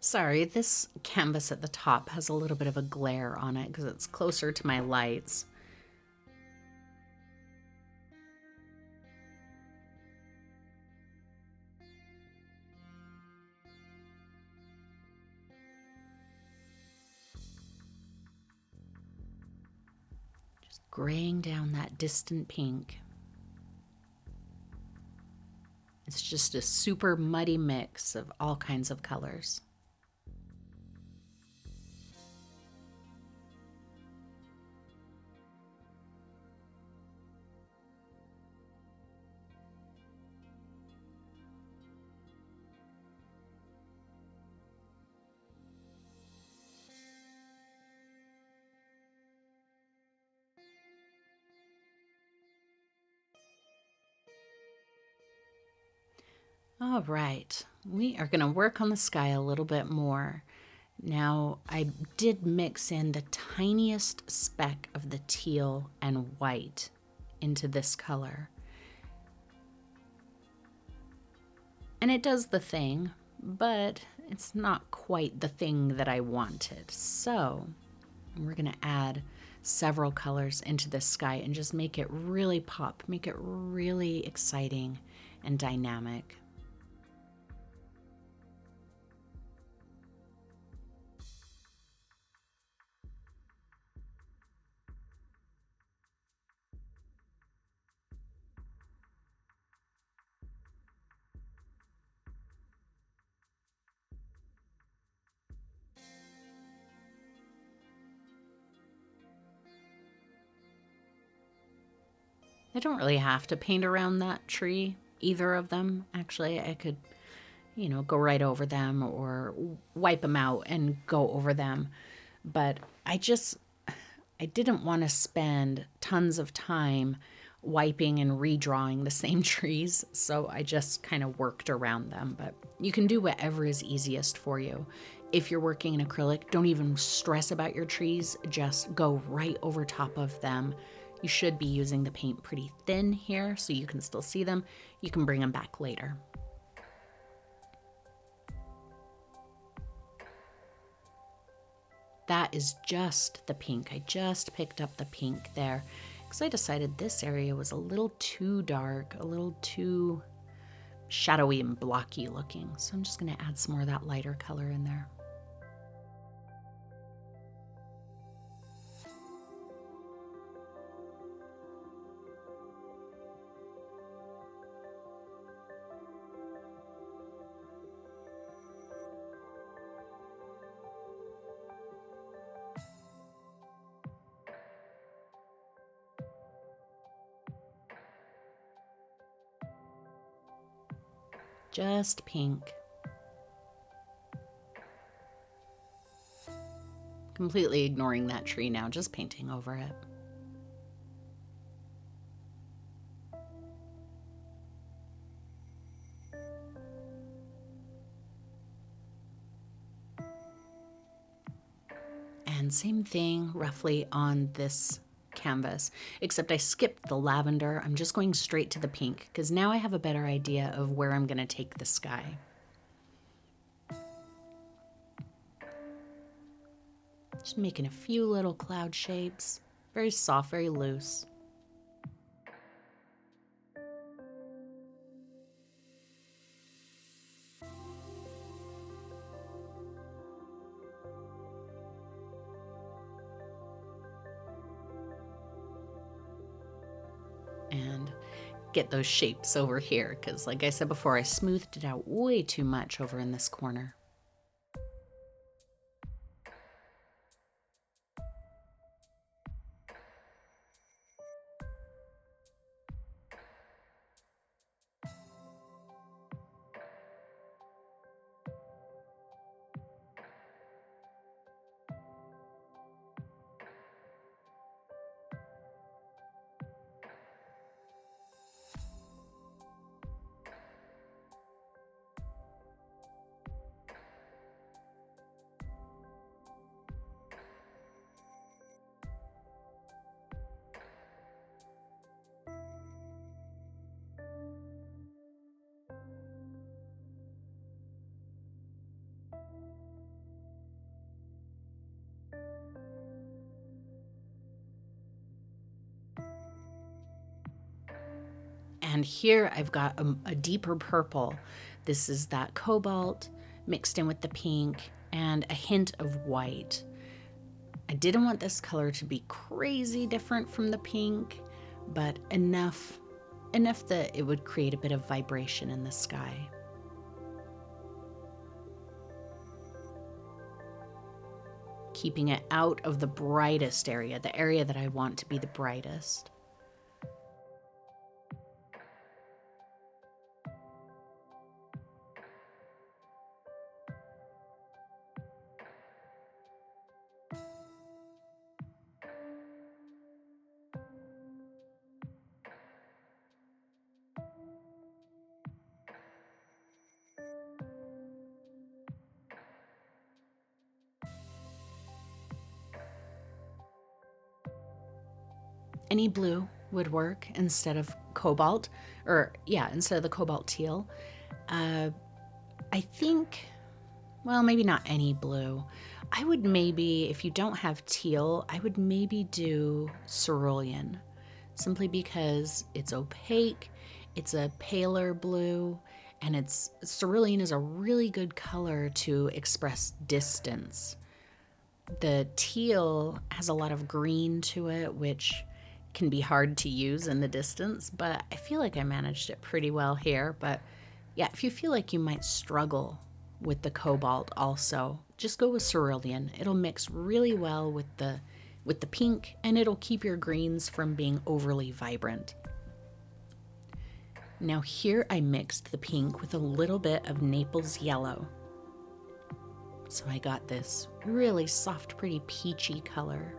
Sorry, this canvas at the top has a little bit of a glare on it because it's closer to my lights. Just graying down that distant pink. It's just a super muddy mix of all kinds of colors. All right, we are going to work on the sky a little bit more. Now, I did mix in the tiniest speck of the teal and white into this color. And it does the thing, but it's not quite the thing that I wanted. So we're going to add several colors into this sky and just make it really pop, make it really exciting and dynamic. I don't really have to paint around that tree, either of them. Actually, I could, go right over them or wipe them out and go over them. But I didn't want to spend tons of time wiping and redrawing the same trees, so I just kind of worked around them. But you can do whatever is easiest for you. If you're working in acrylic, don't even stress about your trees, just go right over top of them. You should be using the paint pretty thin here so you can still see them. You can bring them back later. That is just the pink. I just picked up the pink there because I decided this area was a little too dark, a little too shadowy and blocky looking. So I'm just going to add some more of that lighter color in there. Just pink. Completely ignoring that tree now, just painting over it. And same thing roughly on this canvas, except I skipped the lavender. I'm just going straight to the pink because now I have a better idea of where I'm going to take the sky. Just making a few little cloud shapes, very soft, very loose. And get those shapes over here because, like I said before, I smoothed it out way too much over in this corner. And here I've got a deeper purple. This is that cobalt mixed in with the pink and a hint of white. I didn't want this color to be crazy different from the pink, but enough that it would create a bit of vibration in the sky. Keeping it out of the brightest area, the area that I want to be the brightest. Any blue would work instead of cobalt, instead of the cobalt teal. I think, well, maybe not any blue. I would maybe, if you don't have teal, I would maybe do cerulean, simply because it's opaque, it's a paler blue, and cerulean is a really good color to express distance. The teal has a lot of green to it, which can be hard to use in the distance, but I feel like I managed it pretty well here. But yeah, if you feel like you might struggle with the cobalt also, just go with cerulean. It'll mix really well with the pink, and it'll keep your greens from being overly vibrant. Now here I mixed the pink with a little bit of Naples Yellow. So I got this really soft, pretty peachy color.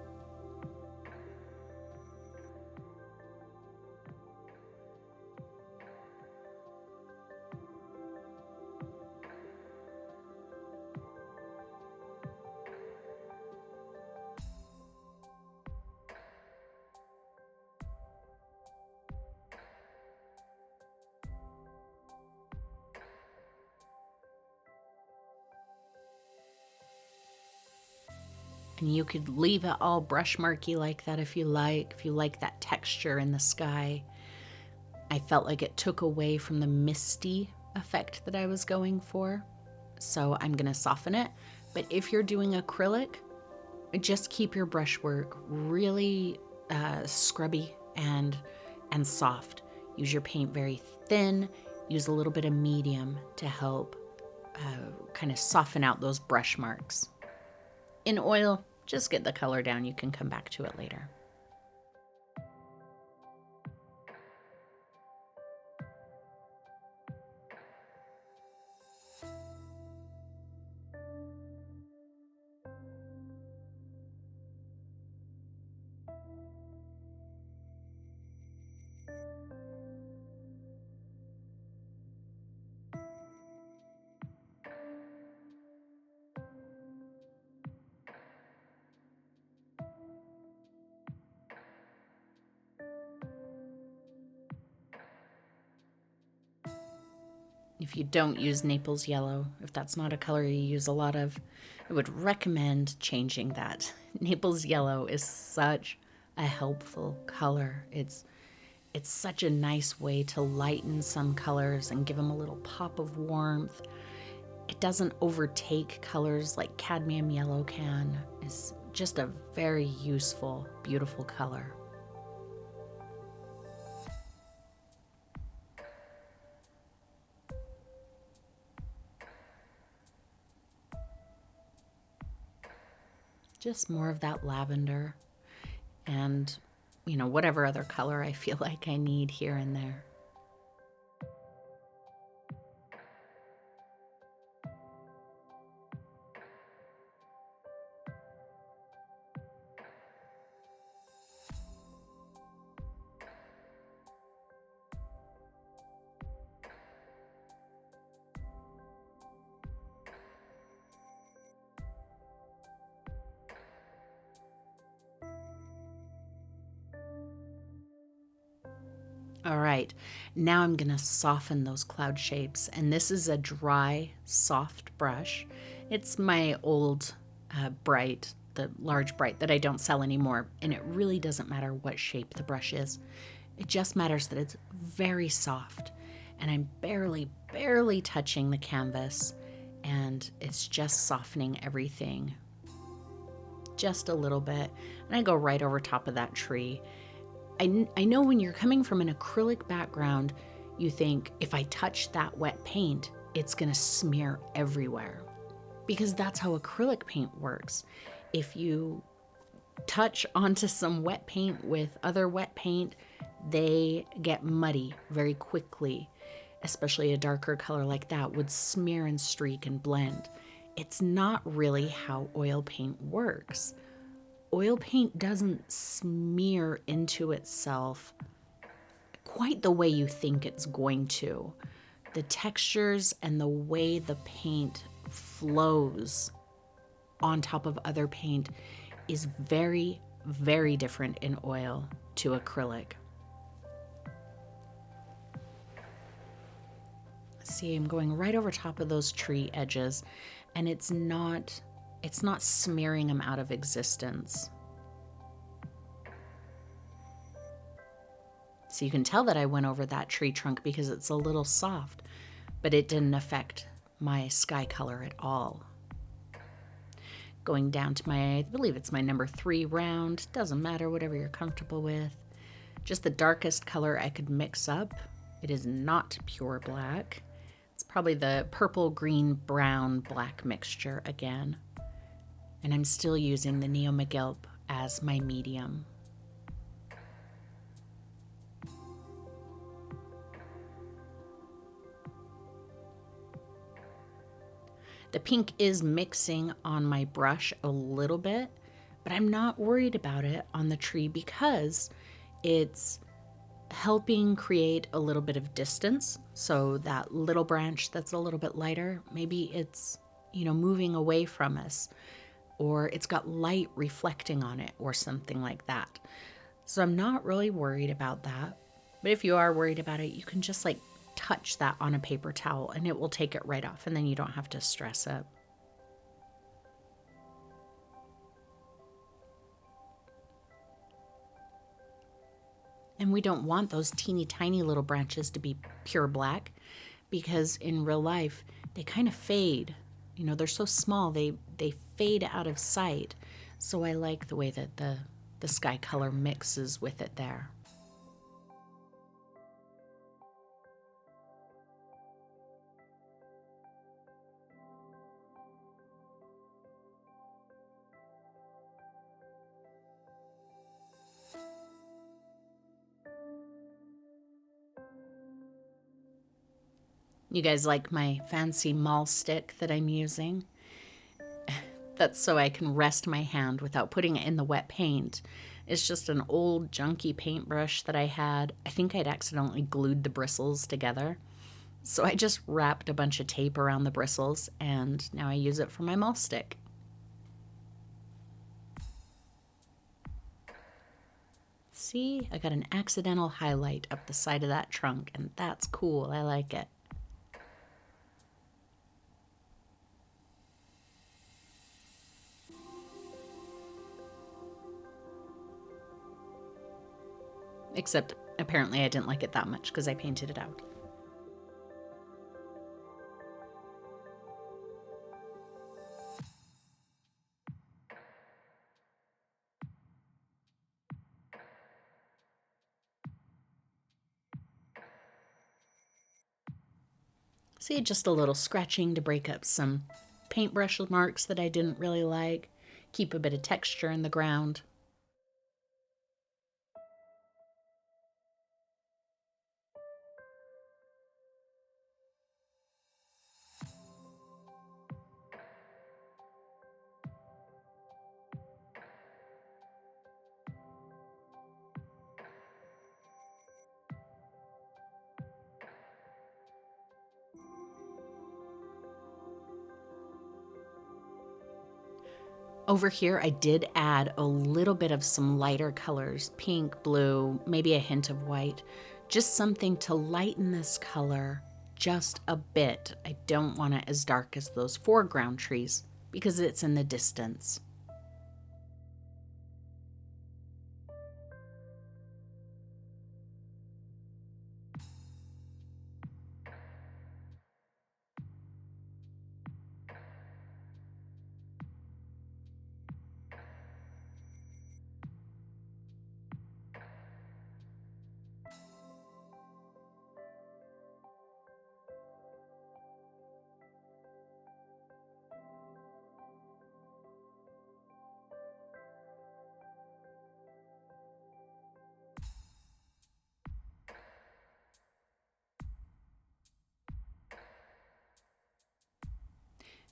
And you could leave it all brush marky like that if you like that texture in the sky. I felt like it took away from the misty effect that I was going for. So I'm gonna soften it. But if you're doing acrylic, just keep your brushwork really scrubby and soft. Use your paint very thin. Use a little bit of medium to help kind of soften out those brush marks. In oil, just get the color down. You can come back to it later. if you don't use Naples Yellow, if that's not a color you use a lot of, I would recommend changing that. Naples Yellow is such a helpful color. It's such a nice way to lighten some colors and give them a little pop of warmth. It doesn't overtake colors like cadmium yellow can. It's just a very useful, beautiful color. Just more of that lavender and, whatever other color I feel like I need here and there. All right, now I'm gonna soften those cloud shapes, and this is a dry, soft brush. It's my old Bright, the large Bright that I don't sell anymore, and it really doesn't matter what shape the brush is. It just matters that it's very soft, and I'm barely touching the canvas, and it's just softening everything just a little bit, and I go right over top of that tree. I know when you're coming from an acrylic background, you think if I touch that wet paint, it's gonna smear everywhere. Because that's how acrylic paint works. If you touch onto some wet paint with other wet paint, they get muddy very quickly. Especially a darker color like that would smear and streak and blend. It's not really how oil paint works. Oil paint doesn't smear into itself quite the way you think it's going to. The textures and the way the paint flows on top of other paint is very, very different in oil to acrylic. See, I'm going right over top of those tree edges, and it's not smearing them out of existence. So you can tell that I went over that tree trunk because it's a little soft, but it didn't affect my sky color at all. Going down to I believe it's my number 3 round, doesn't matter, whatever you're comfortable with. Just the darkest color I could mix up. It is not pure black. It's probably the purple, green, brown, black mixture again. And I'm still using the Neo Miguel as my medium. The pink is mixing on my brush a little bit, but I'm not worried about it on the tree because it's helping create a little bit of distance. So that little branch that's a little bit lighter, maybe it's, moving away from us, or it's got light reflecting on it or something like that. So I'm not really worried about that. But if you are worried about it, you can just touch that on a paper towel and it will take it right off, and then you don't have to stress it. And we don't want those teeny tiny little branches to be pure black, because in real life they kind of fade. They're so small, they fade out of sight. So I like the way that the sky color mixes with it there. You guys like my fancy mall stick that I'm using? That's so I can rest my hand without putting it in the wet paint. It's just an old junky paintbrush that I had. I think I'd accidentally glued the bristles together. So I just wrapped a bunch of tape around the bristles, and now I use it for my mall stick. See, I got an accidental highlight up the side of that trunk, and that's cool. I like it. Except apparently I didn't like it that much because I painted it out. See, just a little scratching to break up some paintbrush marks that I didn't really like, keep a bit of texture in the ground. Over here, I did add a little bit of some lighter colors, pink, blue, maybe a hint of white, just something to lighten this color just a bit. I don't want it as dark as those foreground trees because it's in the distance.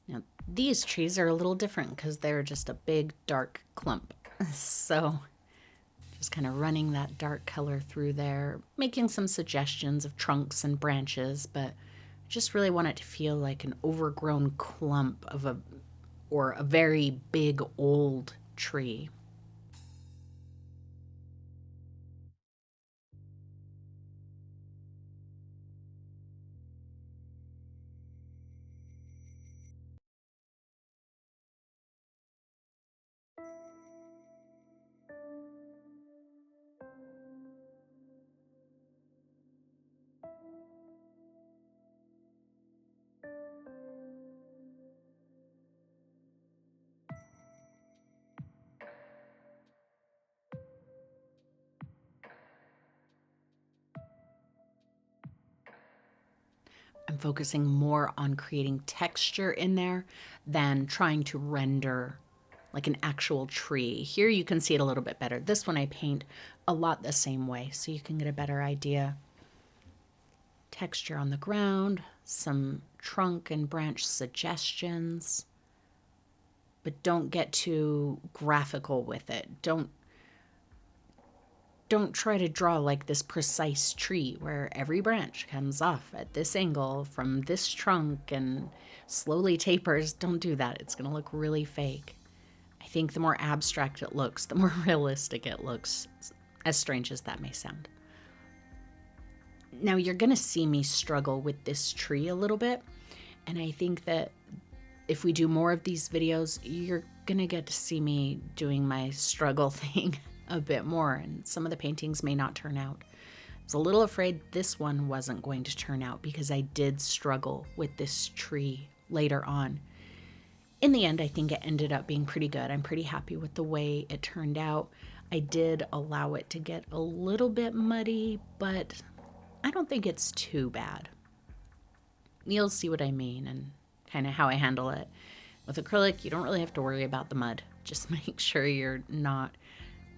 Now, these trees are a little different because they're just a big dark clump. So just kind of running that dark color through there, making some suggestions of trunks and branches, but I just really want it to feel like an overgrown clump of a very big old tree. I'm focusing more on creating texture in there than trying to render like an actual tree. Here you can see it a little bit better. This one I paint a lot the same way so you can get a better idea. Texture on the ground, some trunk and branch suggestions, but don't get too graphical with it. Don't try to draw like this precise tree where every branch comes off at this angle from this trunk and slowly tapers. Don't do that. It's going to look really fake. I think the more abstract it looks, the more realistic it looks, as strange as that may sound. Now you're going to see me struggle with this tree a little bit, and I think that if we do more of these videos, you're going to get to see me doing my struggle thing a bit more, and some of the paintings may not turn out. I was a little afraid this one wasn't going to turn out because I did struggle with this tree later on. In the end, I think it ended up being pretty good. I'm pretty happy with the way it turned out. I did allow it to get a little bit muddy, but I don't think it's too bad. You'll see what I mean and kind of how I handle it. With acrylic, you don't really have to worry about the mud. Just make sure you're not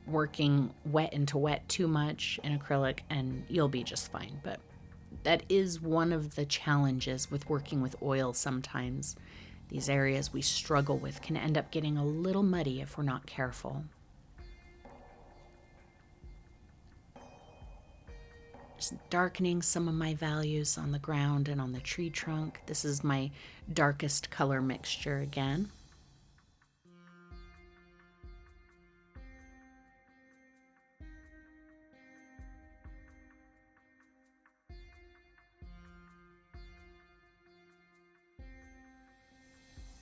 working wet into wet too much in acrylic and you'll be just fine. But that is one of the challenges with working with oil sometimes. These areas we struggle with can end up getting a little muddy if we're not careful. Just darkening some of my values on the ground and on the tree trunk. This is my darkest color mixture again.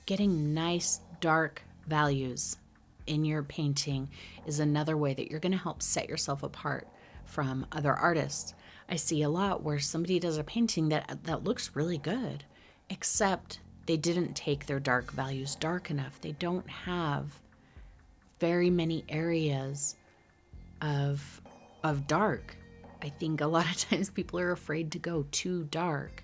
Getting nice dark values in your painting is another way that you're going to help set yourself apart from other artists. I see a lot where somebody does a painting that looks really good, except they didn't take their dark values dark enough. They don't have very many areas of dark. I think a lot of times people are afraid to go too dark.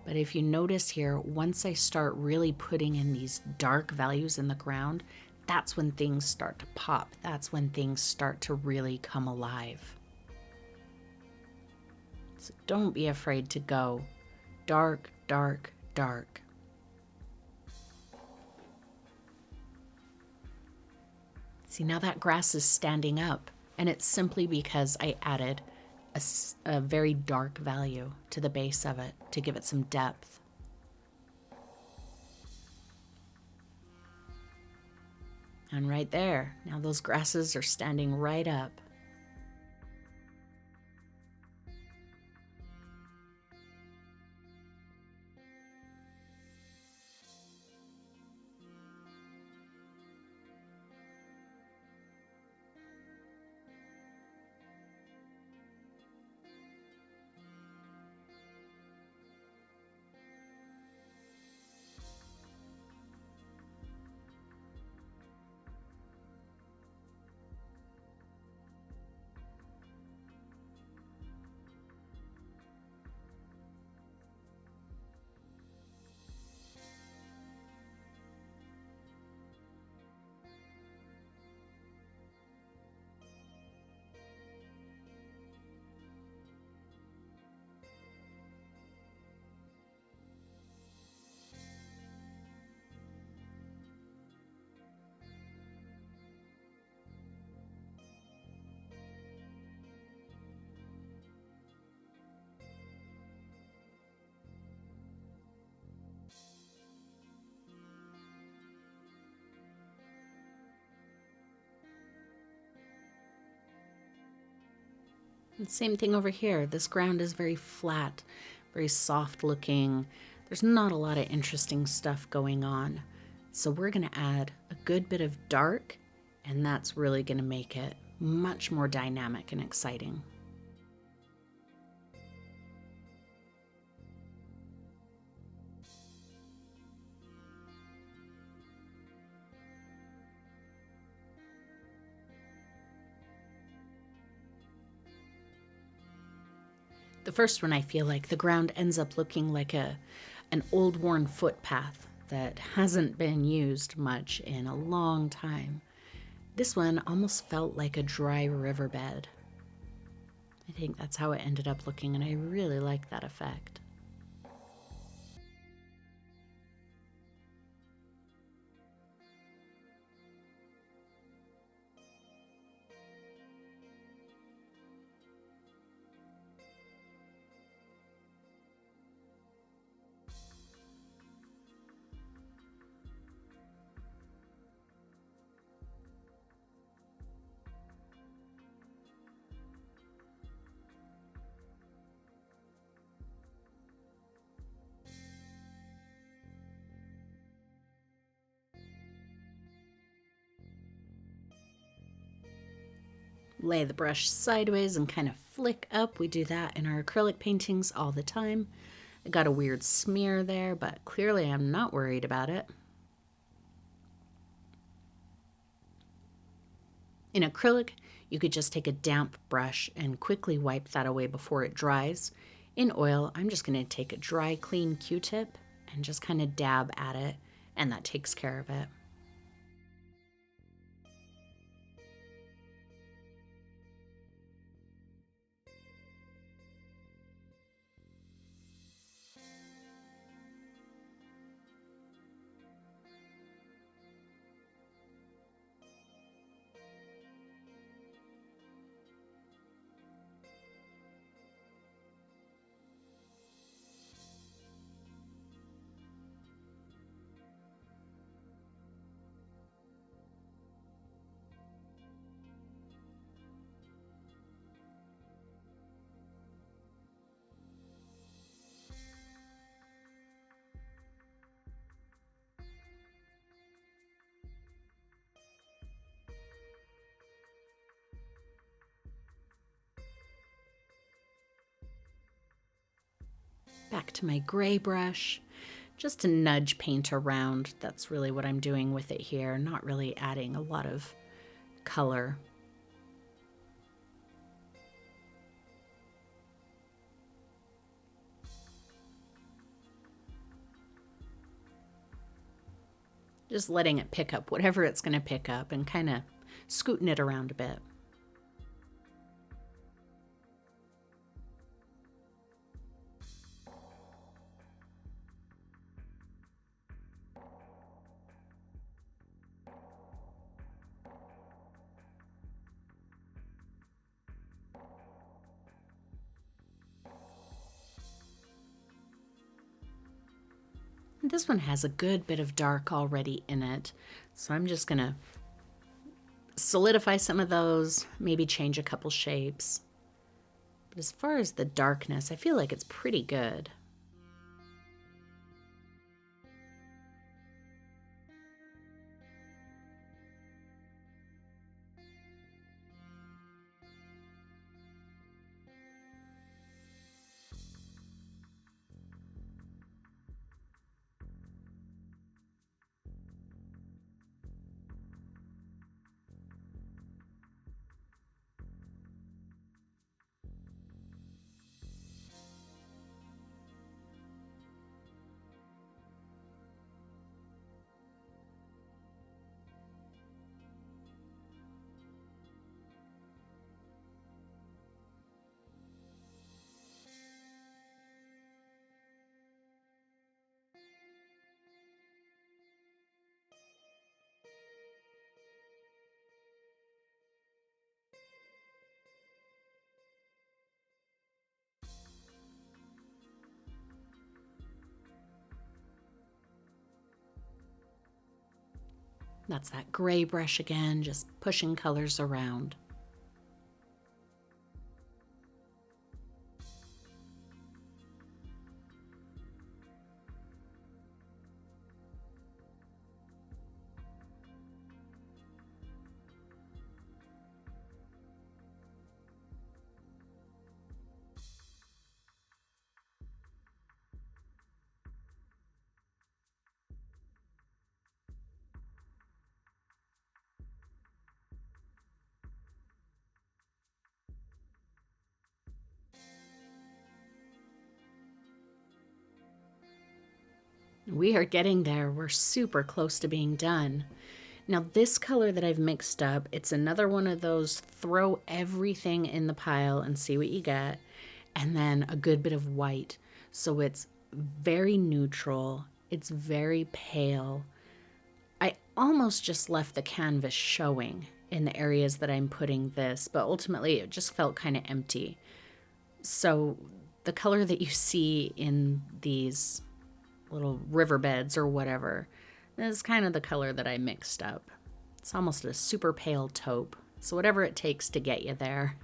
But if you notice here, once I start really putting in these dark values in the ground, that's when things start to pop. That's when things start to really come alive. So don't be afraid to go dark, dark, dark. See, now that grass is standing up, and it's simply because I added a very dark value to the base of it to give it some depth. And right there, now those grasses are standing right up. And same thing over here. This ground is very flat, very soft looking. There's not a lot of interesting stuff going on. So we're going to add a good bit of dark, and that's really going to make it much more dynamic and exciting. The first one, I feel like the ground ends up looking like an old worn footpath that hasn't been used much in a long time. This one almost felt like a dry riverbed. I think that's how it ended up looking, and I really like that effect. Lay the brush sideways and kind of flick up. We do that in our acrylic paintings all the time. I got a weird smear there, but clearly I'm not worried about it. In acrylic, you could just take a damp brush and quickly wipe that away before it dries. In oil, I'm just going to take a dry, clean Q-tip and just kind of dab at it, and that takes care of it. Back to my gray brush, just to nudge paint around. That's really what I'm doing with it here, not really adding a lot of color. Just letting it pick up whatever it's going to pick up and kind of scooting it around a bit. This one has a good bit of dark already in it, so I'm just going to solidify some of those, maybe change a couple shapes. But as far as the darkness, I feel like it's pretty good. That's that gray brush again, just pushing colors around. We are getting there. We're super close to being done. Now this color that I've mixed up, it's another one of those throw everything in the pile and see what you get, and then a good bit of white. So it's very neutral, it's very pale. I almost just left the canvas showing in the areas that I'm putting this, but ultimately it just felt kind of empty. So the color that you see in these little riverbeds or whatever is kind of the color that I mixed up. It's almost a super pale taupe, so whatever it takes to get you there.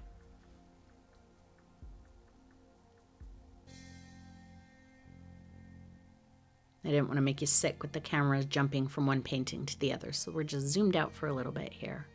I didn't want to make you sick with the camera jumping from one painting to the other, so we're just zoomed out for a little bit here.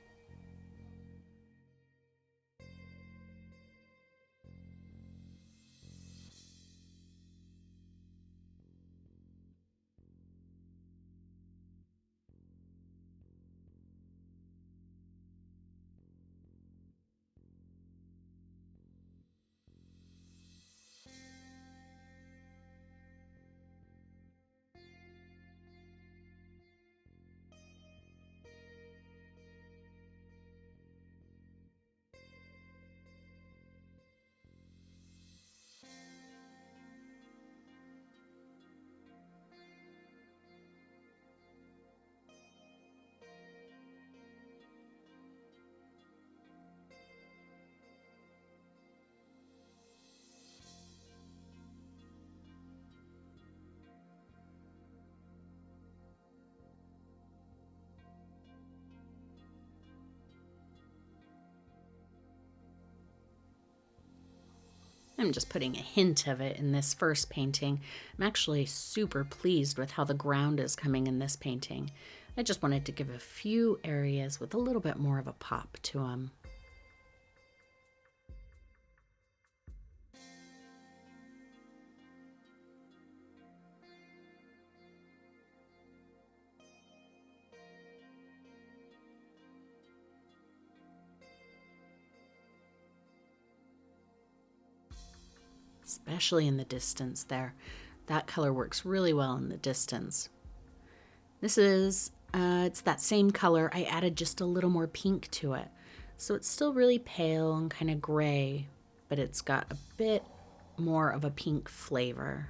I'm just putting a hint of it in this first painting. I'm actually super pleased with how the ground is coming in this painting. I just wanted to give a few areas with a little bit more of a pop to them. especially in the distance there. That color works really well in the distance. This is, it's that same color. I added just a little more pink to it. So it's still really pale and kind of gray, but it's got a bit more of a pink flavor.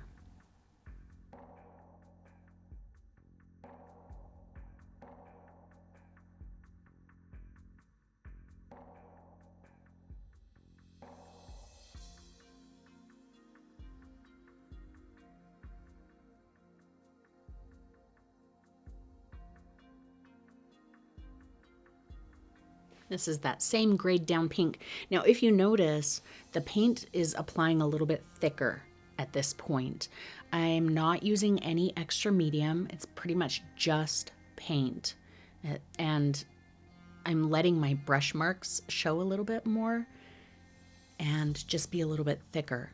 This is that same grayed down pink. Now, if you notice, the paint is applying a little bit thicker at this point. I'm not using any extra medium. It's pretty much just paint. And I'm letting my brush marks show a little bit more and just be a little bit thicker.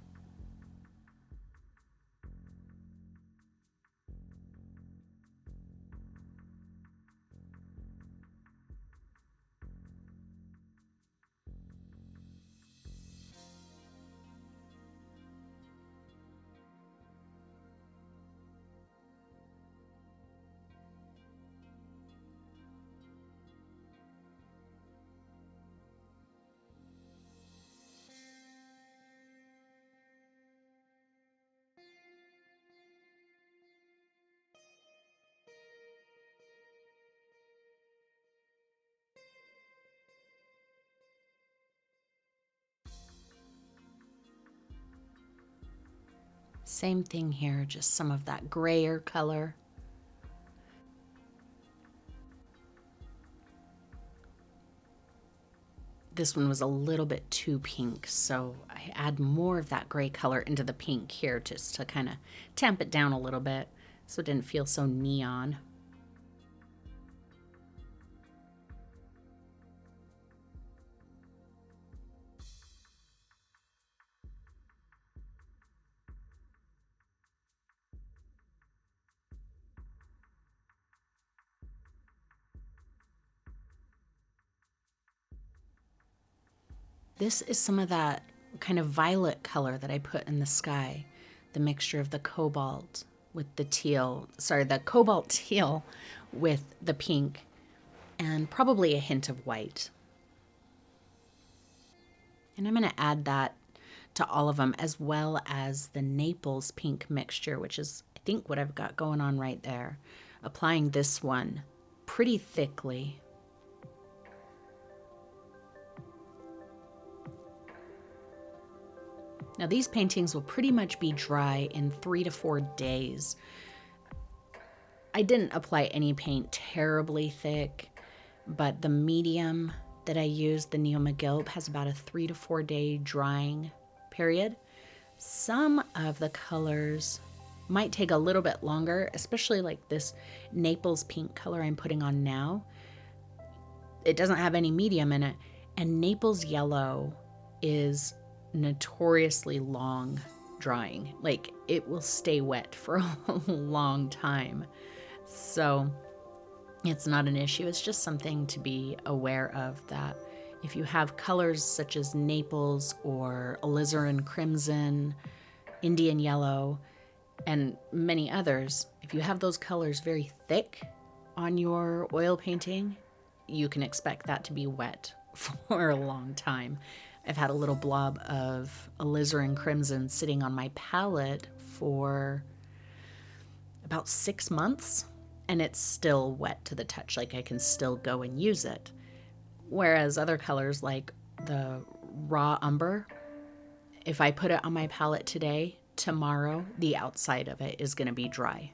Same thing here, just some of that grayer color. This one was a little bit too pink, so I add more of that gray color into the pink here just to kind of tamp it down a little bit so it didn't feel so neon. This is some of that kind of violet color that I put in the sky, the mixture of the cobalt with the teal, the cobalt teal with the pink, and probably a hint of white. And I'm going to add that to all of them, as well as the Naples pink mixture, which is, I think, what I've got going on right there. Applying this one pretty thickly. Now these paintings will pretty much be dry in 3 to 4 days. I didn't apply any paint terribly thick, but the medium that I used, the Neo McGill, has about a 3 to 4 day drying period. Some of the colors might take a little bit longer, especially like this Naples pink color I'm putting on now. It doesn't have any medium in it, and Naples Yellow is notoriously long drying. Like, it will stay wet for a long time. So it's not an issue. It's just something to be aware of, that if you have colors such as Naples or alizarin crimson, Indian yellow, and many others, if you have those colors very thick on your oil painting, you can expect that to be wet for a long time. I've had a little blob of alizarin crimson sitting on my palette for about 6 months, and it's still wet to the touch. Like, I can still go and use it. Whereas other colors like the raw umber, if I put it on my palette today, tomorrow the outside of it is going to be dry.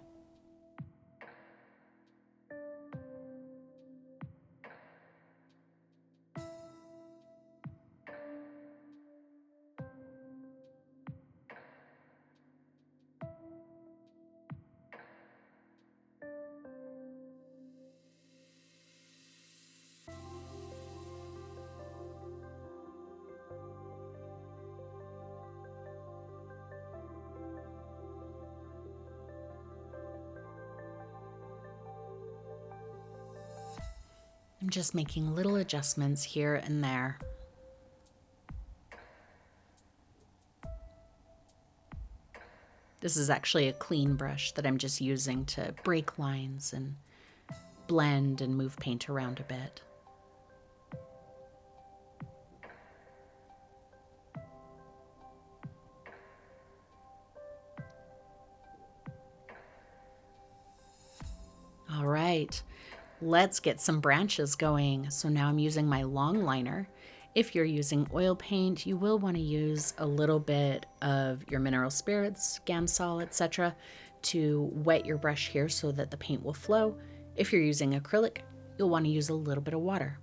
I'm just making little adjustments here and there. This is actually a clean brush that I'm just using to break lines and blend and move paint around a bit. All right, let's get some branches going. So now I'm using my long liner. If you're using oil paint, you will want to use a little bit of your mineral spirits, Gamsol, etc. to wet your brush here so that the paint will flow. If you're using acrylic, you'll want to use a little bit of water.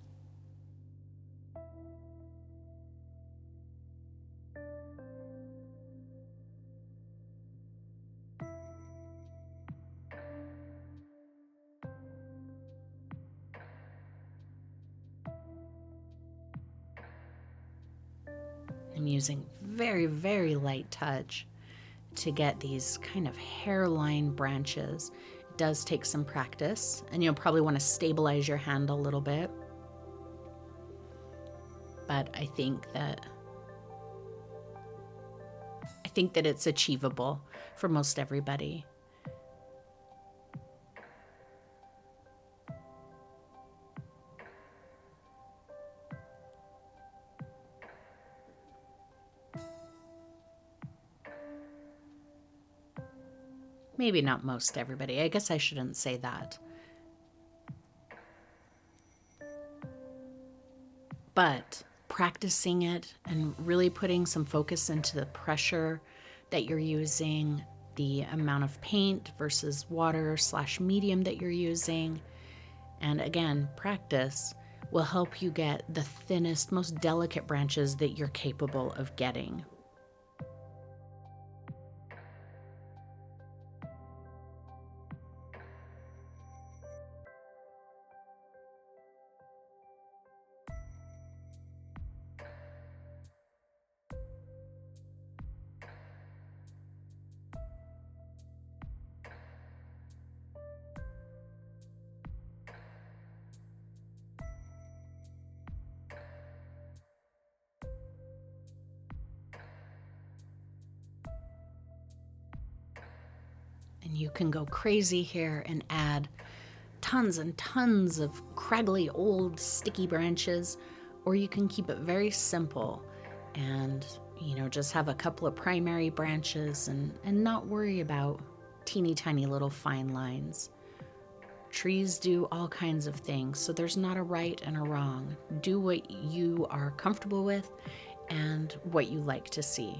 I'm using very, very light touch to get these kind of hairline branches. It does take some practice, and you'll probably want to stabilize your hand a little bit. But I think that it's achievable for most everybody. Maybe not most everybody. I guess I shouldn't say that. But practicing it and really putting some focus into the pressure that you're using, the amount of paint versus water/medium that you're using, and again, practice will help you get the thinnest, most delicate branches that you're capable of getting. And you can go crazy here and add tons and tons of craggly, old, sticky branches, or you can keep it very simple and, just have a couple of primary branches and not worry about teeny tiny little fine lines. Trees do all kinds of things, so there's not a right and a wrong. Do what you are comfortable with and what you like to see.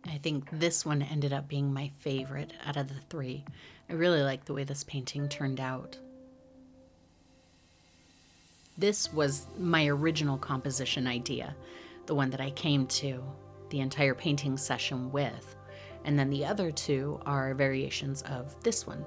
I think this one ended up being my favorite out of the three. I really like the way this painting turned out. This was my original composition idea, the one that I came to the entire painting session with, and then the other two are variations of this one.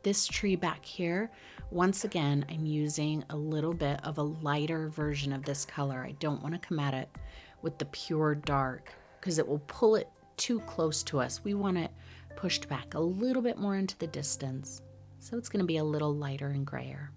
This tree back here, once again, I'm using a little bit of a lighter version of this color. I don't want to come at it with the pure dark because it will pull it too close to us. We want it pushed back a little bit more into the distance. So it's going to be a little lighter and grayer.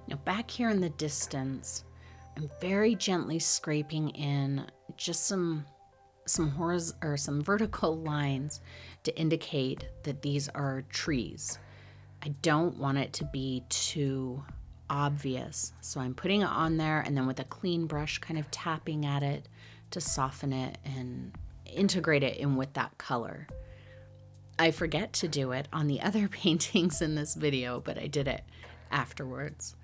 Now back here in the distance, I'm very gently scraping in just some vertical lines to indicate that these are trees. I don't want it to be too obvious. So I'm putting it on there and then with a clean brush kind of tapping at it to soften it and integrate it in with that color. I forget to do it on the other paintings in this video, but I did it afterwards.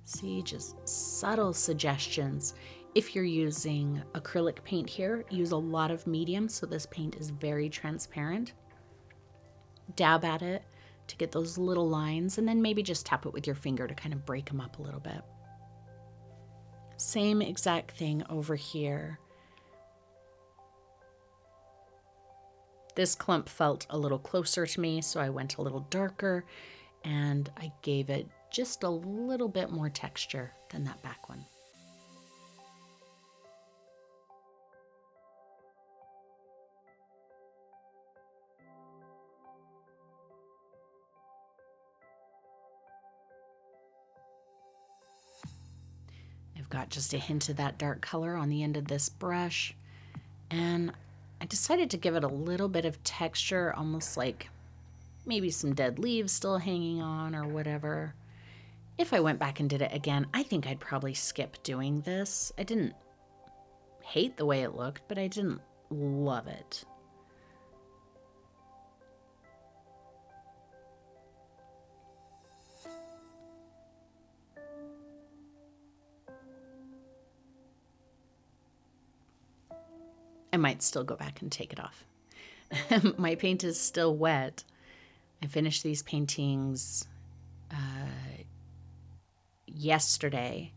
See, just subtle suggestions. If you're using acrylic paint here, use a lot of medium so this paint is very transparent. Dab at it to get those little lines and then maybe just tap it with your finger to kind of break them up a little bit. Same exact thing over here. This clump felt a little closer to me, so I went a little darker and I gave it just a little bit more texture than that back one. I've got just a hint of that dark color on the end of this brush, and I decided to give it a little bit of texture, almost like maybe some dead leaves still hanging on or whatever. If I went back and did it again, I think I'd probably skip doing this. I didn't hate the way it looked, but I didn't love it. I might still go back and take it off. My paint is still wet. I finished these paintings yesterday,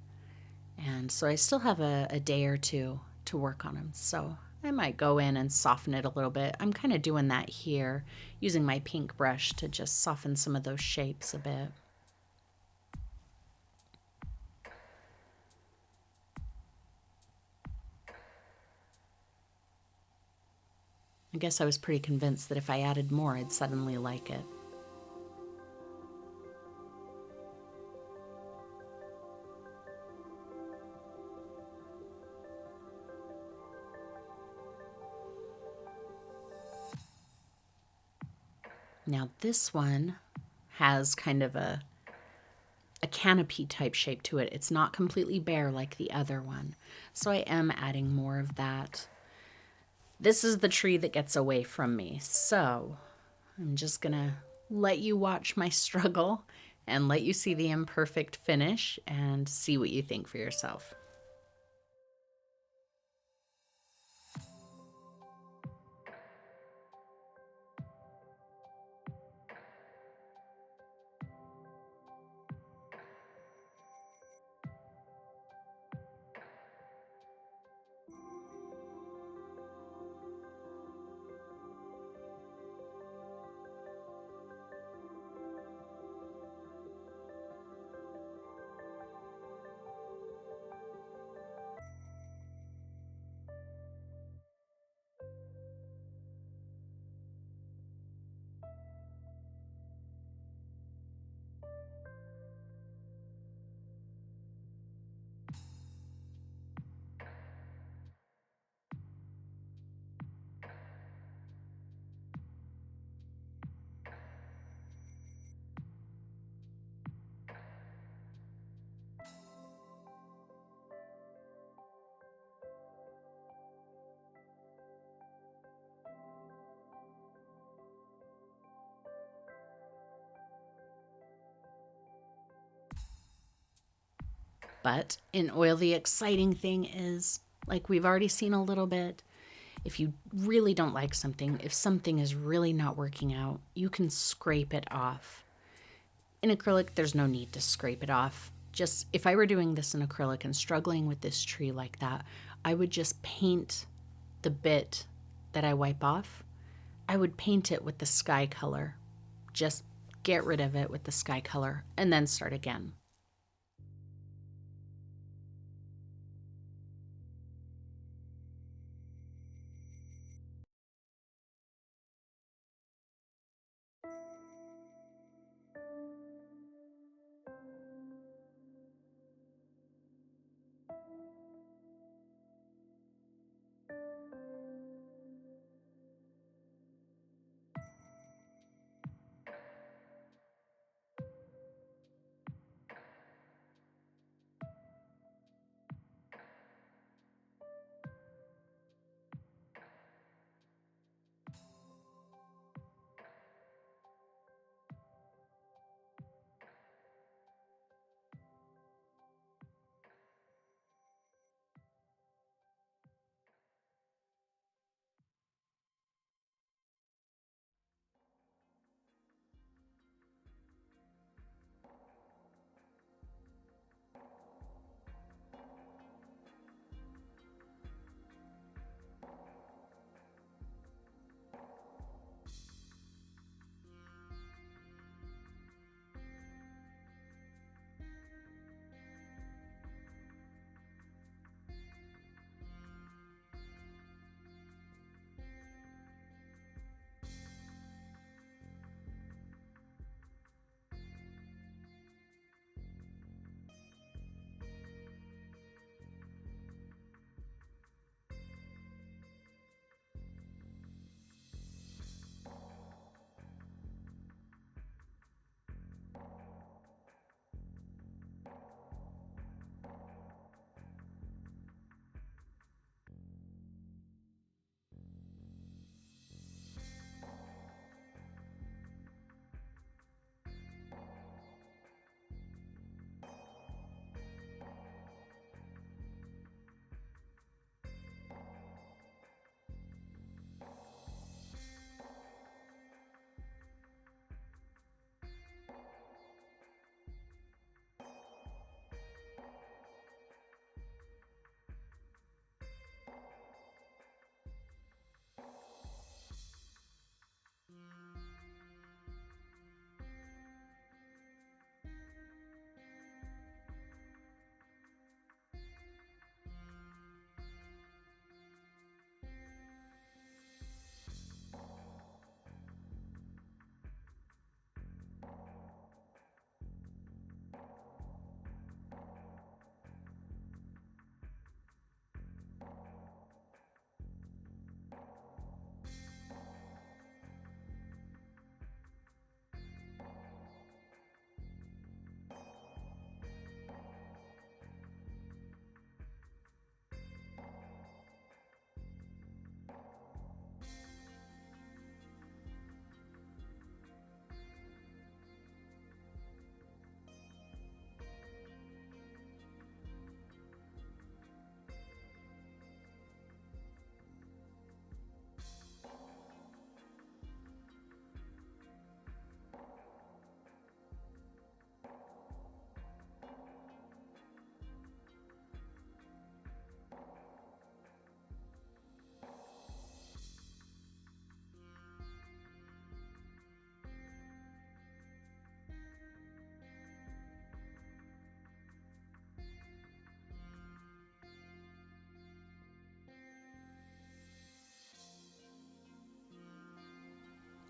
and so I still have a day or two to work on them. So I might go in and soften it a little bit. I'm kind of doing that here, using my pink brush to just soften some of those shapes a bit. I guess I was pretty convinced that if I added more, I'd suddenly like it. Now this one has kind of a canopy type shape to it. It's not completely bare like the other one. So I am adding more of that. This is the tree that gets away from me. So I'm just gonna let you watch my struggle and let you see the imperfect finish and see what you think for yourself. But in oil, the exciting thing is, like we've already seen a little bit, if you really don't like something, if something is really not working out, you can scrape it off. In acrylic, there's no need to scrape it off. Just if I were doing this in acrylic and struggling with this tree like that, I would just paint the bit that I wipe off. I would paint it with the sky color. Just get rid of it with the sky color and then start again.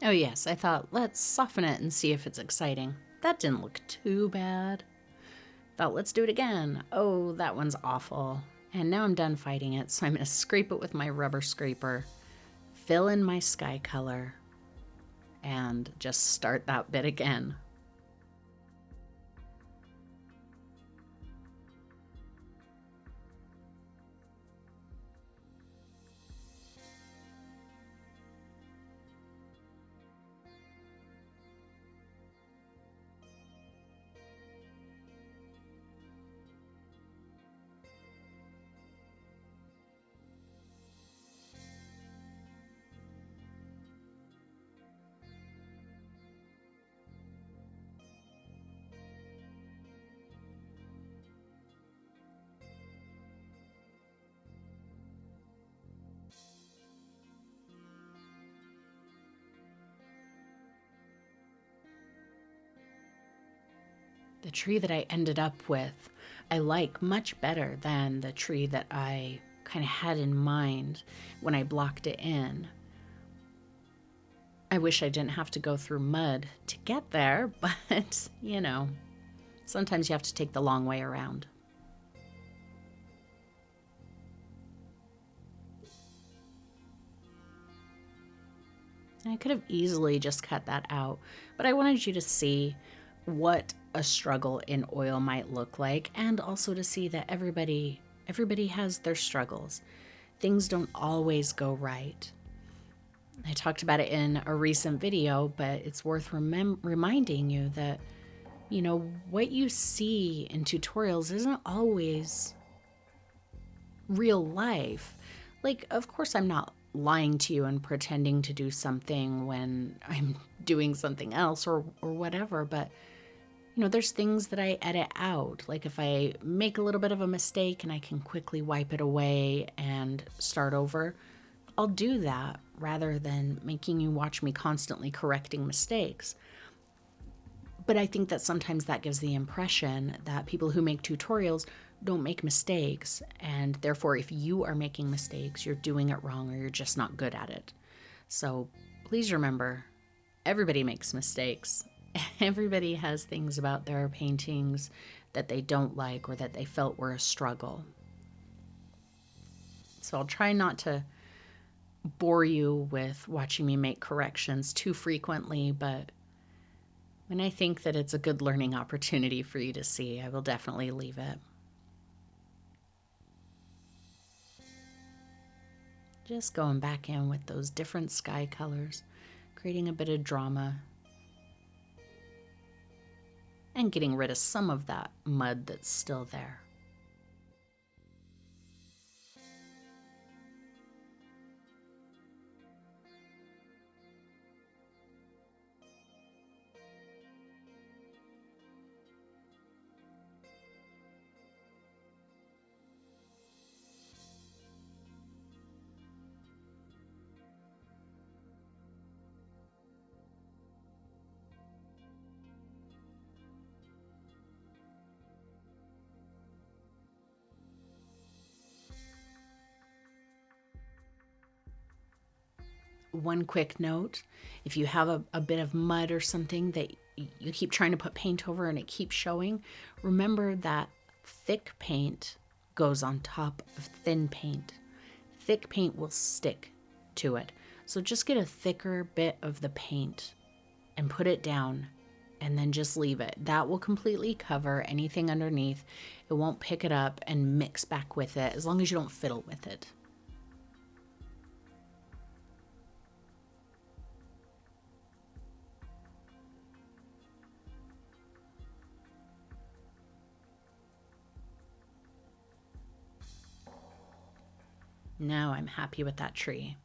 Oh yes, I thought, let's soften it and see if it's exciting. That didn't look too bad. Thought, let's do it again. Oh, that one's awful. And now I'm done fighting it, so I'm going to scrape it with my rubber scraper, fill in my sky color, and just start that bit again. The tree that I ended up with, I like much better than the tree that I kind of had in mind when I blocked it in. I wish I didn't have to go through mud to get there, but, you know, sometimes you have to take the long way around. I could have easily just cut that out, but I wanted you to see what a struggle in oil might look like, and also to see that everybody has their struggles. Things don't always go right. I talked about it in a recent video, but it's worth reminding you that, you know, what you see in tutorials isn't always real life. Like, of course, I'm not lying to you and pretending to do something when I'm doing something else or whatever, but you know, there's things that I edit out. Like if I make a little bit of a mistake and I can quickly wipe it away and start over, I'll do that rather than making you watch me constantly correcting mistakes. But I think that sometimes that gives the impression that people who make tutorials don't make mistakes, and therefore if you are making mistakes, you're doing it wrong or you're just not good at it. So please remember, everybody makes mistakes. Everybody has things about their paintings that they don't like or that they felt were a struggle. So I'll try not to bore you with watching me make corrections too frequently, but when I think that it's a good learning opportunity for you to see, I will definitely leave it. Just going back in with those different sky colors, creating a bit of drama, and getting rid of some of that mud that's still there. One quick note, if you have a bit of mud or something that you keep trying to put paint over and it keeps showing, remember that thick paint goes on top of thin paint. Thick paint will stick to it. So just get a thicker bit of the paint and put it down and then just leave it. That will completely cover anything underneath. It won't pick it up and mix back with it as long as you don't fiddle with it. Now I'm happy with that tree.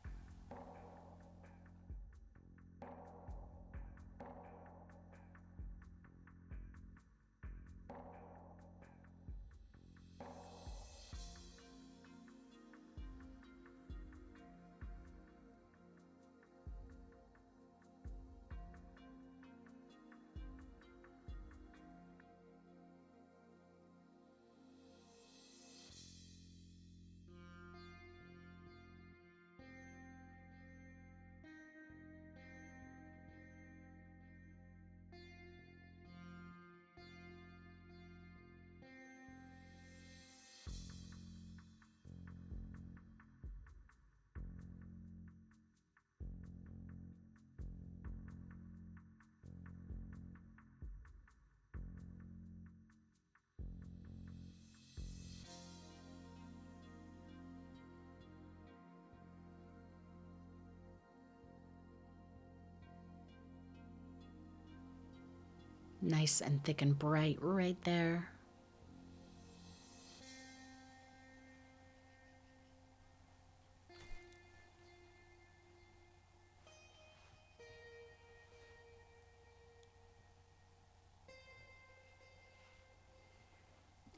Nice and thick and bright right there.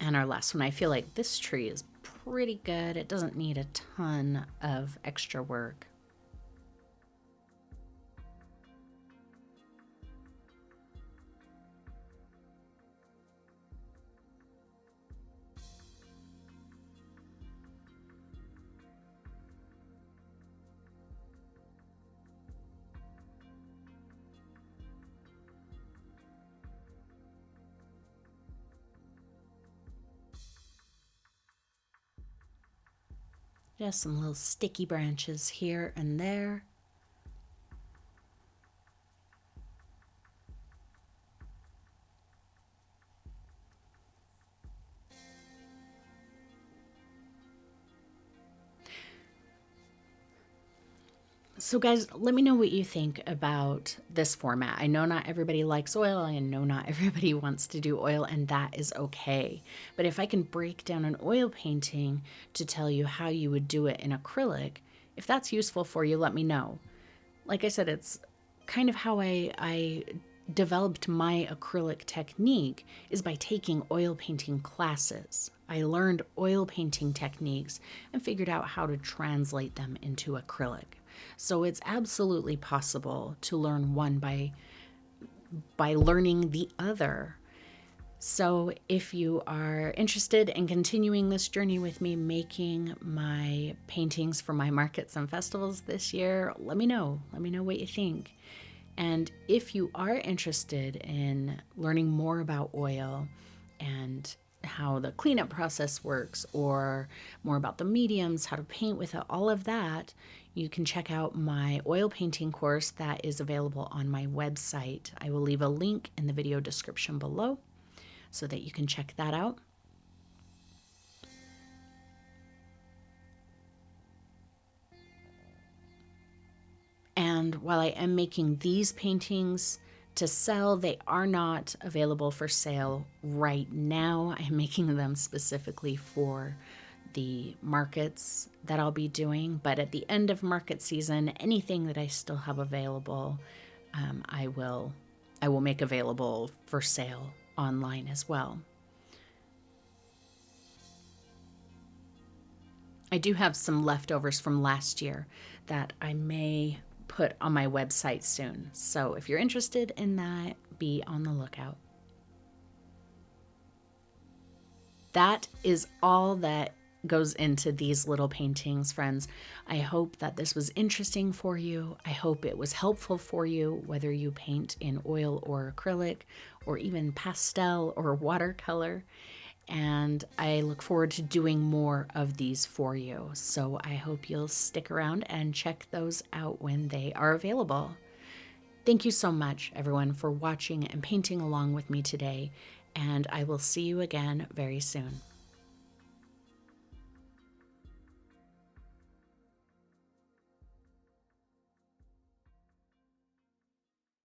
And our last one, I feel like this tree is pretty good. It doesn't need a ton of extra work. Just some little sticky branches here and there. So guys, let me know what you think about this format. I know not everybody likes oil. I know not everybody wants to do oil, and that is okay. But if I can break down an oil painting to tell you how you would do it in acrylic, if that's useful for you, let me know. Like I said, it's kind of how I developed my acrylic technique is by taking oil painting classes. I learned oil painting techniques and figured out how to translate them into acrylic. So it's absolutely possible to learn one by learning the other. So if you are interested in continuing this journey with me, making my paintings for my markets and festivals this year, let me know. Let me know what you think. And if you are interested in learning more about oil and how the cleanup process works, or more about the mediums, how to paint with it, all of that, you can check out my oil painting course that is available on my website. I will leave a link in the video description below so that you can check that out. And while I am making these paintings to sell, they are not available for sale right now. I'm making them specifically for the markets that I'll be doing. But at the end of market season, anything that I still have available, I will make available for sale online as well. I do have some leftovers from last year that I may put on my website soon. So if you're interested in that, be on the lookout. That is all that goes into these little paintings, friends. I hope that this was interesting for you. I hope it was helpful for you, whether you paint in oil or acrylic, or even pastel or watercolor. And I look forward to doing more of these for you. So I hope you'll stick around and check those out when they are available. Thank you so much, everyone, for watching and painting along with me today. And I will see you again very soon.